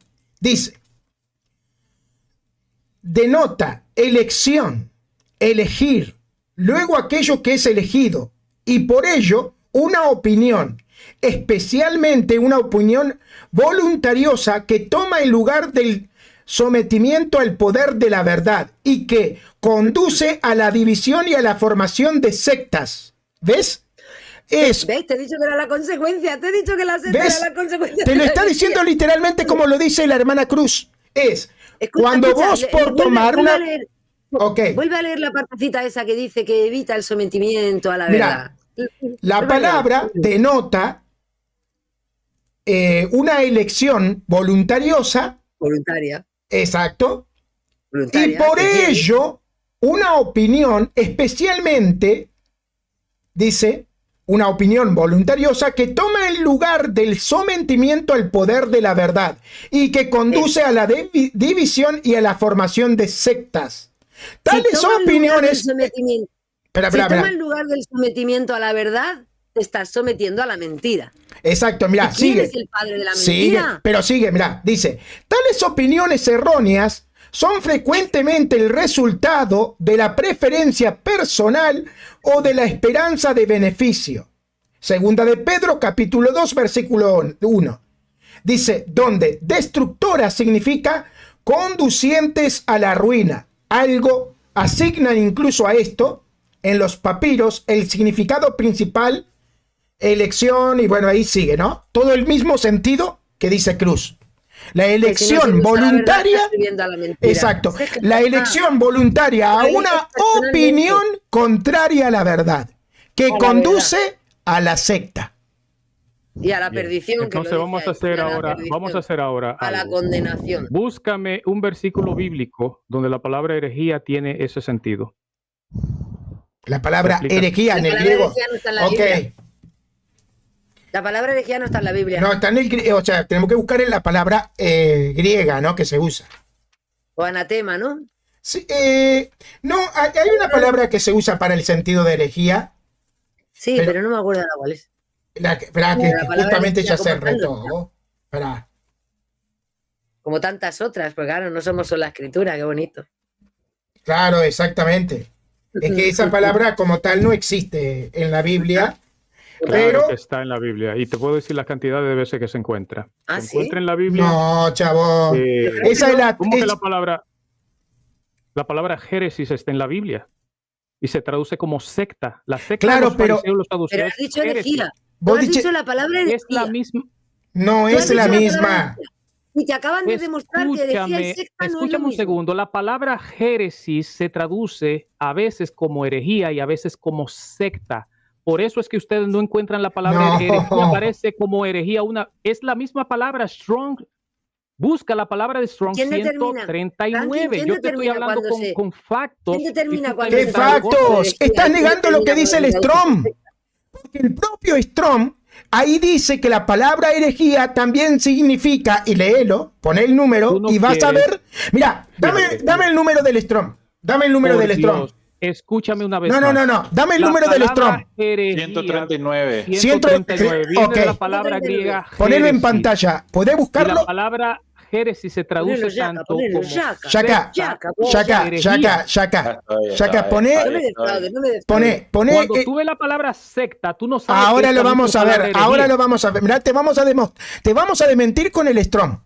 Dice, denota elección, elegir, luego aquello que es elegido, y por ello una opinión, especialmente una opinión voluntariosa que toma el lugar del sometimiento al poder de la verdad y que conduce a la división y a la formación de sectas. ¿Ves? ¿Ves? Te he dicho que era la consecuencia. Te he dicho que la secta era la consecuencia. Te lo está diciendo literalmente como lo dice la hermana Cruz. Cuando vos por tomar una... Vuelve a leer la partecita esa que dice que evita el sometimiento a la verdad. La palabra denota una elección voluntariosa. Voluntaria. Exacto. Voluntaria, y por ello, una opinión, especialmente, dice, una opinión voluntariosa que toma el lugar del sometimiento al poder de la verdad y que conduce a la división y a la formación de sectas. Tales opiniones... toma el lugar del sometimiento a la verdad, te estás sometiendo a la mentira. Exacto, mira, sigue. ¿Quién es el padre de la mentira? Sigue, mira, dice, tales opiniones erróneas son frecuentemente el resultado de la preferencia personal o de la esperanza de beneficio. Segunda de Pedro, capítulo 2, versículo 1. Dice, donde destructora significa conducientes a la ruina. Algo asignan incluso a esto, en los papiros, el significado principal, elección, y bueno, ahí sigue, ¿no? Todo el mismo sentido que dice Cruz. La elección voluntaria, exacto, la elección voluntaria a una opinión contraria a la verdad, que conduce a la secta. Y a la perdición. Entonces vamos a hacer ahora a la condenación. Búscame un versículo bíblico donde la palabra herejía tiene ese sentido. La palabra herejía en el griego. La palabra herejía no está en la Biblia. No, está en el griego, o sea, tenemos que buscar en la palabra griega, ¿no? Que se usa. O anatema, ¿no? Sí, no, hay una palabra que se usa para el sentido de herejía. Sí, pero no me acuerdo de cuál es. Espera, que justamente ya se retó. Espera. Como tantas otras, pues claro, no somos solo la escritura, qué bonito. Claro, exactamente. Es que esa palabra como tal no existe en la Biblia. Claro que está en la Biblia. Y te puedo decir la cantidad de veces que se encuentra. ¿Se encuentra en la Biblia? No, chavo. Esa es la... ¿Cómo que la palabra Génesis está en la Biblia? Y se traduce como secta. La secta claro, de los fariseos, los saduceos. Pero has dicho herejía. ¿Tú has dicho la palabra herejía? Es la misma. No es la misma. Y te acaban de demostrar que herejía y secta no es lo Escúchame un mismo. segundo. La palabra Génesis se traduce a veces como herejía y a veces como secta. Por eso es que ustedes no encuentran la palabra herejía. Aparece como herejía. Es la misma palabra, Strong. Busca la palabra de Strong 139. Yo te estoy hablando con factos. ¿Quién determina cuándo ¿Qué factos? Estás negando lo que dice el Strong. Porque el propio Strong ahí dice que la palabra herejía también significa, y léelo, pon el número y vas a ver. Mira, dame el número del Strong. Dame el número del Strong. Escúchame una vez más. No. Dame el número del Strong. 139. 139. Viene de la palabra griega. Ponelo en pantalla. ¿Podés buscarlo? Y la palabra Génesis se traduce tanto como... Shaka, poné... Cuando tú ves la palabra secta, tú no sabes... Ahora lo vamos a ver. Mirá, te vamos a desmentir con el Strong.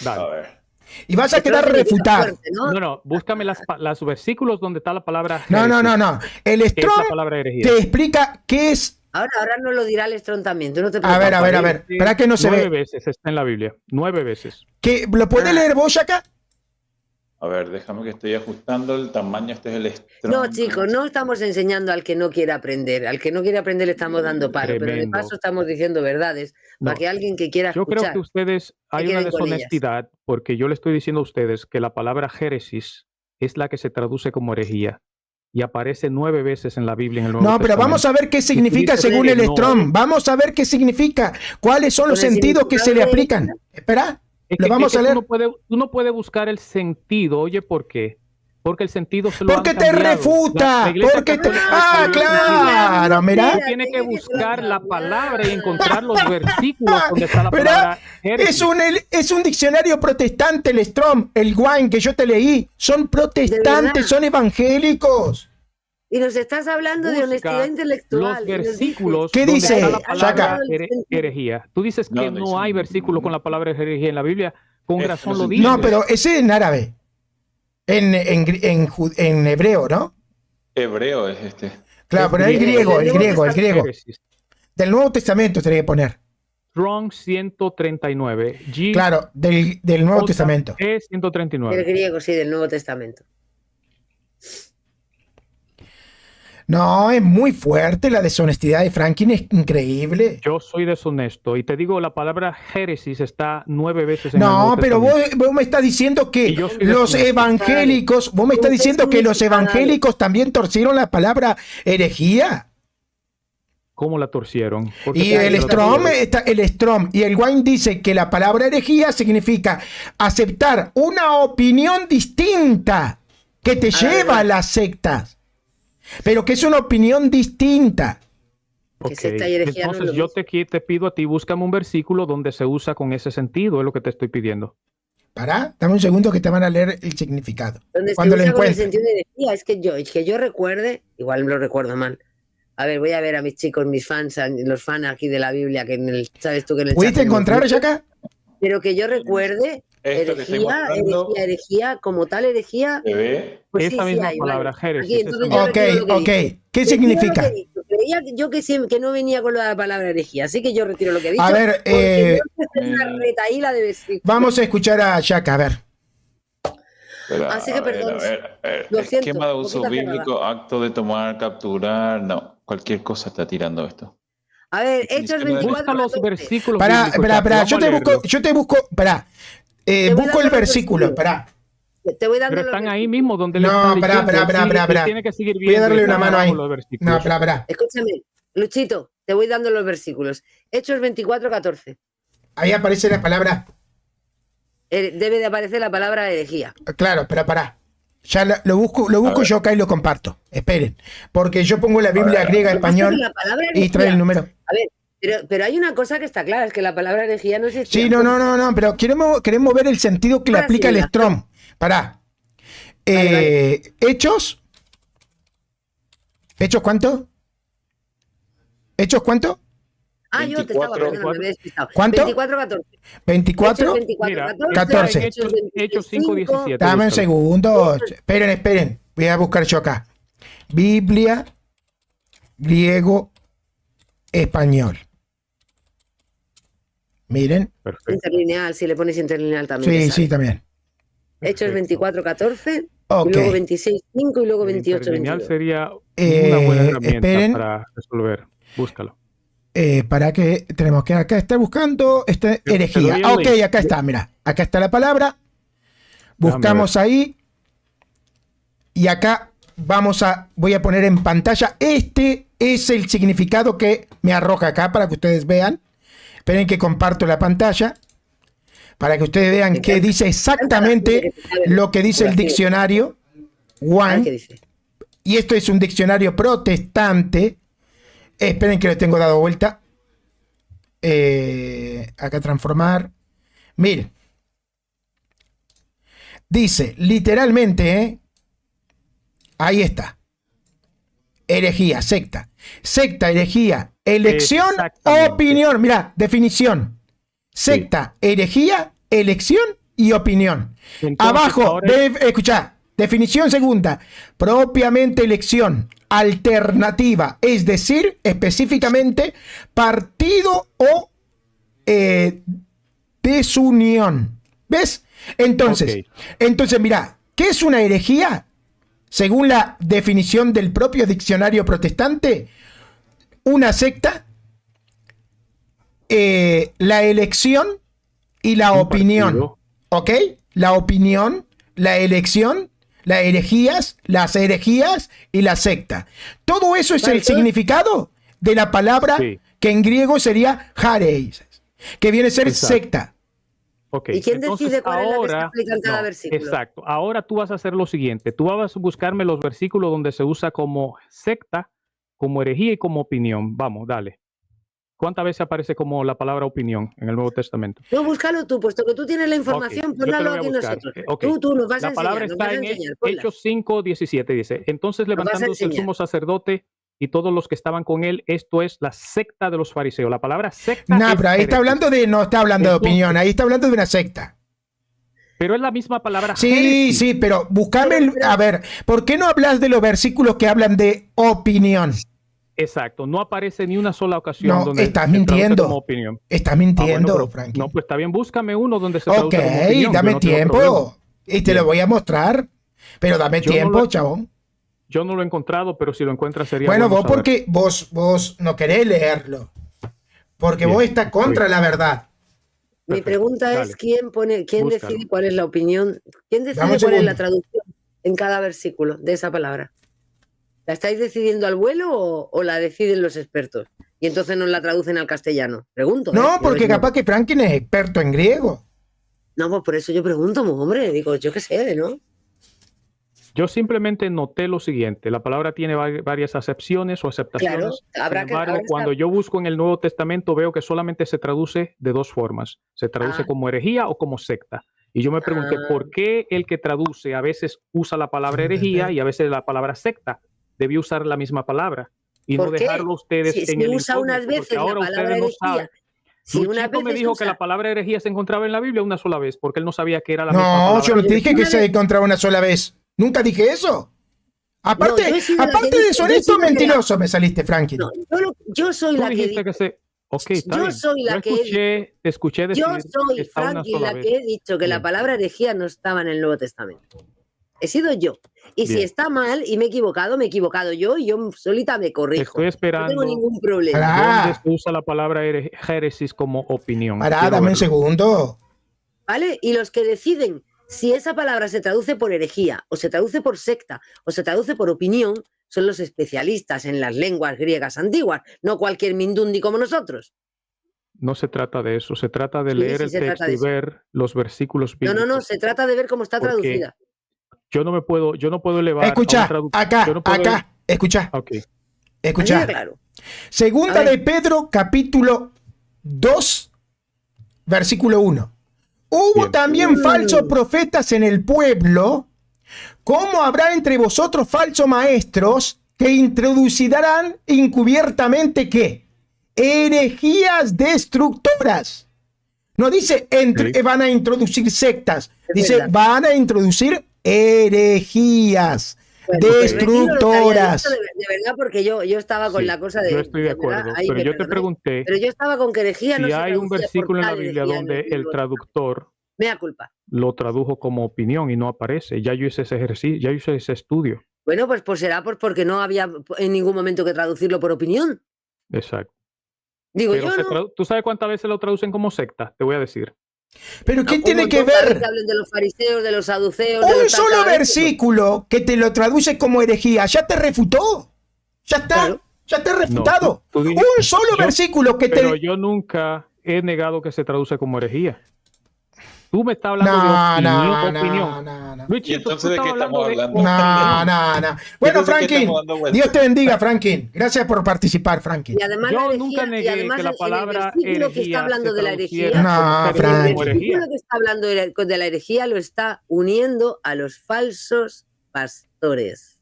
Dale. A ver. Y vas a quedar refutado. No, búscame los versículos donde está la palabra Génesis. No. El Strong te explica qué es... Ahora no lo dirá el Strong también. Tú no te a ver. Espera que no se ve. 9 veces está en la Biblia. 9 veces. ¿Lo puedes leer vos, Shaka? A ver, déjame que estoy ajustando el tamaño. Este es el Strong. No, chicos, no estamos enseñando al que no quiere aprender. Al que no quiere aprender le estamos dando paro. Pero de paso estamos diciendo verdades para que alguien que quiera escuchar... Yo creo que ustedes hay una deshonestidad porque yo le estoy diciendo a ustedes que la palabra Génesis es la que se traduce como herejía. Y aparece 9 veces en la Biblia en el Nuevo Testamento. Pero vamos a ver qué significa según el Strong. Vamos a ver qué significa. ¿Cuáles son los sentidos que se le aplican? Espera, lo vamos a leer. Tú no puedes buscar el sentido. Oye, ¿por qué? Porque el sentido se lo porque te refuta. Claro, mira. Tienes que buscar la palabra y encontrar los versículos donde está la palabra. Es un diccionario protestante el Strong, el Wine que yo te leí. Son protestantes, son evangélicos. Y nos estás hablando de honestidad intelectual. Los versículos. ¿Qué dice? La palabra herejía. Tú dices que no hay versículo con la palabra herejía en la Biblia. Con razón lo dice. No, pero ese es en árabe. En hebreo, ¿no? Hebreo es este. Claro, pero el griego. Génesis. Del Nuevo Testamento tenía que poner. Strong 139. Claro, del Nuevo Testamento. Es 139. El griego, sí, del Nuevo Testamento. No, es muy fuerte. La deshonestidad de Franklin es increíble. Yo soy deshonesto y te digo, la palabra Génesis está 9 veces en el No, Nuevo pero Testamento. vos me estás diciendo que Y yo soy los deshonesto. evangélicos, vos me estás diciendo que los evangélicos también torcieron la palabra herejía. ¿Cómo la torcieron? Porque Y el Strom y el Wine dice que la palabra herejía significa aceptar una opinión distinta que te lleva a las sectas. Pero que es una opinión distinta. Ok, secta y herejía no es entonces lo yo te pido a ti, búscame un versículo donde se usa con ese sentido, es lo que te estoy pidiendo. Dame un segundo que te van a leer el significado. Donde Cuando se lo usa con el encuentres. sentido de herejía, es que yo recuerde, igual lo recuerdo mal. A ver, voy a ver a mis chicos, mis fans, los fans aquí de la Biblia, que sabes tú que en el ¿Pudiste chat tengo encontrar mucho, acá? pero que yo recuerde, Esto que estoy mostrando herejía, como tal herejía, se ve. pues Esa misma hay, palabra, vale. Génesis, Aquí, entonces esa yo Ok, retiro lo que ok. dice. ¿Qué Retiro significa? lo que dice. Creía yo que no venía con la palabra herejía, así que yo retiro lo que he dicho. A ver, porque yo es una retaíla de versículos. Vamos a escuchar a Jack, a ver. Pero, Así que perdón. a ver. Lo siento, Esquema de uso poquita bíblico, acto de tomar, capturar. No, cualquier cosa está tirando esto. A ver, Hechos 24. Busca los versículos Pará, bíblicos, pará, Chaco, pará. vamos a leerlos. Yo te busco, pará. voy Busco dando el los versículo, versículos. pará. Te voy dando Pero los están ahí versículos. mismo donde le No, están pará, diciendo. pará, pará, Él pará, pará. tiene que seguir Voy a viendo darle y una están mano abajo ahí. los versículos. No, pará, pará. Escúchame, Luchito, te voy dando los versículos. Hechos 24, 14. Ahí aparece la palabra. Debe de aparecer la palabra herejía. Claro, pero pará. Ya lo busco yo acá y lo comparto. Esperen. Porque yo pongo la Biblia griega, Lo que pasa es español que la palabra y trae el herejía- número. A ver, pero hay una cosa que está clara, es que la palabra herejía no existe. Sí, no, pero queremos ver el sentido que le Ahora aplica sí, el mira. Strom. Pará. Vale. Hechos. ¿Hechos cuánto? ¿Hechos cuánto? Ah, yo te estaba 24. perdona, me había despistado. ¿Cuánto? 24, 14. 24. Hechos 24, Mira, 14. 14. Hechos 5, 17. Dame un búscalo. segundo. Esperen. Voy a buscar yo acá. Biblia, griego, español. Miren. Perfecto. Interlineal, si le pones interlineal también. te Sí, sale. sí, también. Hechos Perfecto. 24, 14. Ok. Y luego 26, 5 y luego El 28, interlineal 22. sería una buena herramienta esperen. para resolver. Búscalo. Para que tenemos que acá estar buscando esta Te herejía. doy el Ok, link. acá está, mira. Acá está la palabra. Buscamos ahí. Y acá voy a poner en pantalla. Este es el significado que me arroja acá para que ustedes vean. Esperen que comparto la pantalla. Para que ustedes vean que dice exactamente lo que dice el diccionario Ah, ¿qué One. dice? Y esto es un diccionario protestante. Esperen que lo tengo dado vuelta. Acá transformar. Miren. Dice literalmente, ahí está. Herejía, secta. Secta, herejía, elección, Exactamente. opinión. Mira, definición. Secta, herejía, elección y opinión. Entonces, Abajo, ahora- escuchá, definición segunda. Propiamente elección, alternativa, es decir, específicamente partido o desunión. ¿Ves? Entonces, mira, ¿qué es una herejía? Según la definición del propio diccionario protestante, una secta, la elección y la Un opinión. partido. ¿Ok? La opinión, la elección, las herejías y la secta. Todo eso es Vale, el significado de la palabra Sí. que en griego sería hareis, que viene a ser Exacto. secta. Ok, ¿Y quién entonces decide cuál es la que se ahora- aplica en cada versículo? Exacto. Ahora tú vas a hacer lo siguiente. Tú vas a buscarme los versículos donde se usa como secta, como herejía y como opinión. Vamos, dale. ¿Cuántas veces aparece como la palabra opinión en el Nuevo Testamento? No, búscalo tú, puesto que tú tienes la información, Ok, yo ponla te lo voy a aquí buscar. nosotros. Ok. Tú nos vas a La palabra enseñar, nos vas está a en enseñar. ponla. Hechos 5, 17, dice. Entonces vas a levantándose el enseñar. sumo sacerdote y todos los que estaban con él, esto es la secta de los fariseos. La palabra secta No, es pero ahí está herejes. no está hablando de Entonces- opinión, ahí está hablando de una secta. Pero es la misma palabra. Sí, Génesis. sí, pero buscame a ver, ¿por qué no hablas de los versículos que hablan de opinión? Exacto, no aparece ni una sola ocasión No, donde estás se traduce mintiendo. como opinión. Estás mintiendo, Bueno, pero, Frankie. no, pues está bien, búscame uno donde se Ok, traduce como opinión. Yo dame no tengo problema. tiempo. Y te lo voy a mostrar. Pero dame Yo no tiempo, lo- chabón. Yo no lo he encontrado, pero si lo encuentras sería Bueno, bueno vos saber. porque vos no querés leerlo. Porque Bien, vos estás contra la verdad. Mi Perfecto, pregunta dale. es quién Búscalo. decide cuál es la opinión, quién decide Dame un cuál es segundo. la traducción en cada versículo de esa palabra. ¿La estáis decidiendo al vuelo o la deciden los expertos? Y entonces nos la traducen al castellano. Pregunto. No, Yo porque no- capaz que Franklin es experto en griego. No, pues por eso yo pregunto, hombre. Digo, yo qué sé, ¿no? Yo simplemente noté lo siguiente: la palabra tiene varias acepciones o aceptaciones. Claro, habrá Sin que- embargo, habrá que cuando saber. yo busco en el Nuevo Testamento, veo que solamente se traduce de dos formas. Se traduce Ah. como herejía o como secta. Y yo me pregunté, Ah. ¿por qué el que traduce a veces usa la palabra herejía y a veces la palabra secta? Debía usar la misma palabra y no ¿Por qué? dejarlo a ustedes Si en el usa unas incógnito, porque veces la ahora palabra ustedes no herejía, saben. si unas Luchito me veces dijo que usa- la palabra herejía se encontraba en la Biblia una sola vez, porque él no sabía que era la misma No, palabra. yo no te Pero dije si que una se vez- encontraba una sola vez. Nunca dije eso. Aparte, No, yo he sido la que aparte he de dicho- yo he deshonesto, sido la que mentiroso me saliste, Franklin. No, yo soy Tú la que dijiste he que se... Ok, está Yo bien. soy la Yo que he te escuché decir Yo soy, que está una Franklin, sola la vez. que he dicho que la Bien. palabra herejía no estaba en el Nuevo Testamento. He sido yo. Y si Bien. está mal y me he equivocado yo y yo solita me corrijo. Estoy No esperando. tengo ningún problema. Pará. ¿Dónde se usa la palabra génesis como opinión? Pará, Quiero dame un verlo. segundo. ¿Vale? Y los que deciden si esa palabra se traduce por herejía, o se traduce por secta, o se traduce por opinión, son los especialistas en las lenguas griegas antiguas, no cualquier mindundi como nosotros. No se trata de eso. Se trata de Sí, leer sí el se trata texto de y eso. ver los versículos No, bíblicos. no, se trata de ver cómo está ¿Por qué? traducida. Yo no puedo elevar a un Escucha, traductor. acá, Yo no puedo- acá. Escucha, Ok. Así escucha. de claro. Segunda A ver. de Pedro, capítulo 2, versículo 1. Hubo Bien. también falsos profetas en el pueblo, como habrá entre vosotros falsos maestros que introducirán encubiertamente ¿qué? Herejías destructoras. No dice Sí. van a introducir sectas, Es dice verdad. van a introducir herejías Bueno, pues destructoras. retiro lo que había dicho de verdad, porque yo estaba con Sí, la cosa de. yo estoy de verdad, acuerdo, ahí pero me yo te perdonáis, pregunté Pero yo estaba con que herejía no si se hay un traducía por versículo en la tal Biblia herejía donde en el traductor Mea culpa. lo tradujo como opinión y no aparece. Ya yo hice ese ejercicio, ya yo hice ese estudio. Bueno, pues será porque no había en ningún momento que traducirlo por opinión. Exacto. Digo Pero yo, ¿no? ¿tú sabes cuántas veces lo traducen como secta? Te voy a decir. Pero ¿qué Un tiene que montón, cada vez ver? que hablen de los fariseos, de los saduceos, de Un los tal, solo cada vez que- versículo que te lo traduce como herejía, ya te refutó. Ya está, Claro. ya te he refutado. tú dijiste- Un solo yo- versículo que Pero te... yo nunca he negado que se traduce como herejía. Tú me estás hablando No, de no, opinión. no, no. Luchito, ¿Y entonces tú de qué estabas estamos de hablando? No, no, no. Bueno, Entonces, ¿de qué Franklin, estamos dando vueltas? Dios te bendiga, Franklin. Gracias por participar, Franklin. Y además Yo la herejía, nunca y negué además que la en el palabra versículo que está herejía hablando se de la traduciera herejía, No, como el Frank. herejía. versículo que está hablando de la herejía lo está uniendo a los falsos pastores.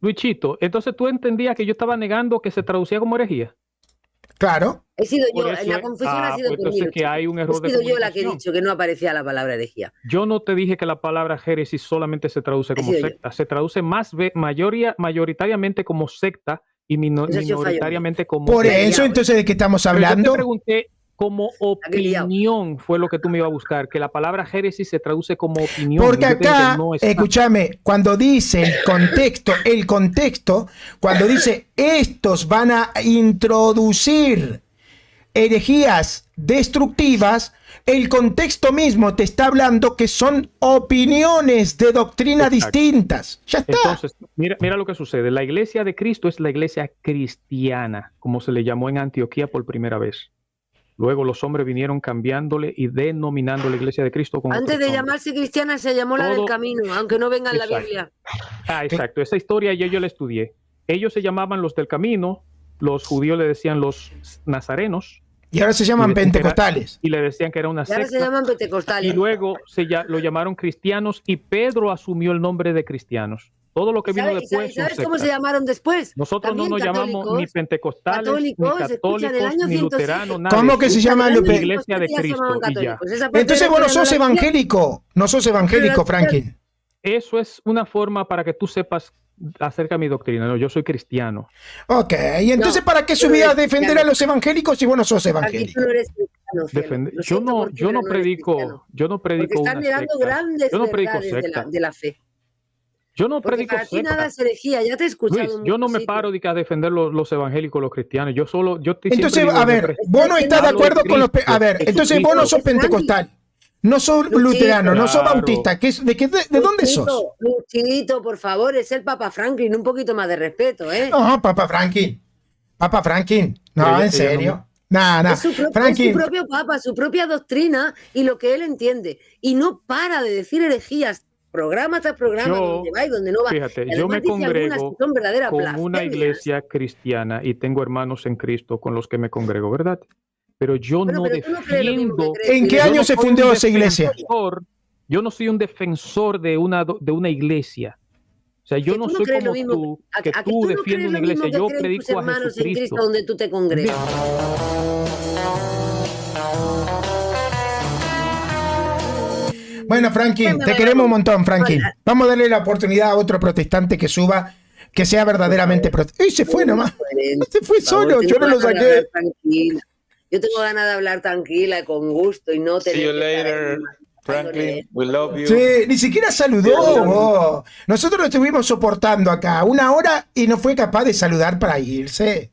Luchito, entonces tú entendías que yo estaba negando que se traducía como herejía. Claro. He sido Por yo, eso en la es- confesión ha sido pues por mí. entonces que hay un error He de sido yo la que he comunicación. dicho que no aparecía la palabra herejía. Yo no te dije que la palabra génesis solamente se traduce como sido yo. secta. Se traduce mayoritariamente como secta y Eso sí fallo. minoritariamente como Por Me he eso, liado, entonces, ¿de qué estamos Pero yo hablando? te pregunté como que liado. opinión, fue lo que tú me ibas a buscar, que la palabra génesis se traduce como opinión. Porque Y yo te dije acá, que no está. escúchame, cuando dice el contexto, cuando dice estos van a introducir herejías destructivas, el contexto mismo te está hablando que son opiniones de doctrina Exacto. distintas. Ya está. Entonces, mira lo que sucede. La iglesia de Cristo es la iglesia cristiana, como se le llamó en Antioquía por primera vez. Luego los hombres vinieron cambiándole y denominando la iglesia de Cristo con Antes otros de nombres. llamarse cristiana se llamó la del Todo- camino, aunque no venga en la Exacto. Biblia. Exacto. Esa historia yo la estudié. Ellos se llamaban los del camino, los judíos le decían los nazarenos Y ahora se llaman Y decían que era- pentecostales. y le decían que era una Y ahora se secta. llaman pentecostales. Y luego lo llamaron cristianos y Pedro asumió el nombre de cristianos. Todo lo que vino después. ¿Sabes cómo se llamaron después? Nosotros no nos llamamos ni pentecostales, ni católicos, ni luteranos, nada. ¿Cómo que se llama la Iglesia de Cristo? Y ya. Entonces vos no sos evangélico. No sos evangélico, Franklin. Eso es una forma para que tú sepas acerca de mi doctrina. No, yo soy cristiano. Ok, y entonces ¿para qué subí a defender a los evangélicos si vos no sos evangélico? Yo no predico están negando grandes verdades de la fe. Yo no predico para ti nada es herejía, ya te he escuchado. Luis, yo no me paro a defender los evangélicos, los cristianos. Entonces, a ver, vos no estás de acuerdo con los... A ver, entonces vos no sos pentecostal. No sos luterano, no sos bautista. ¿De dónde sos? Luchito, por favor, es el Papa Franklin. Un poquito más de respeto, ¿eh? No, Papa Franklin. Papa Franklin. No, en serio. Nada. Es su propio Papa, su propia doctrina y lo que él entiende. Y no para de decir herejías, programa tras programa, donde va y donde no va. Fíjate, yo me congrego con una iglesia cristiana y tengo hermanos en Cristo con los que me congrego, ¿verdad? Pero yo no defiendo... ¿En qué año se fundó esa iglesia? Yo no soy un defensor de una iglesia. O sea, yo no soy como tú, que tú defiendes una iglesia. Yo predico a Jesucristo. Donde tú te congregas. Bueno, Franklin, te queremos un montón, Franklin. Vamos a darle la oportunidad a otro protestante que suba, que sea verdaderamente protestante. ¡Y se fue nomás! Se fue solo, yo no lo saqué. Yo tengo ganas de hablar tranquila, con gusto y no tener. See you later, Franklin. We love you. Sí, ni siquiera saludó. Nosotros lo estuvimos soportando acá 1 hora y no fue capaz de saludar para irse.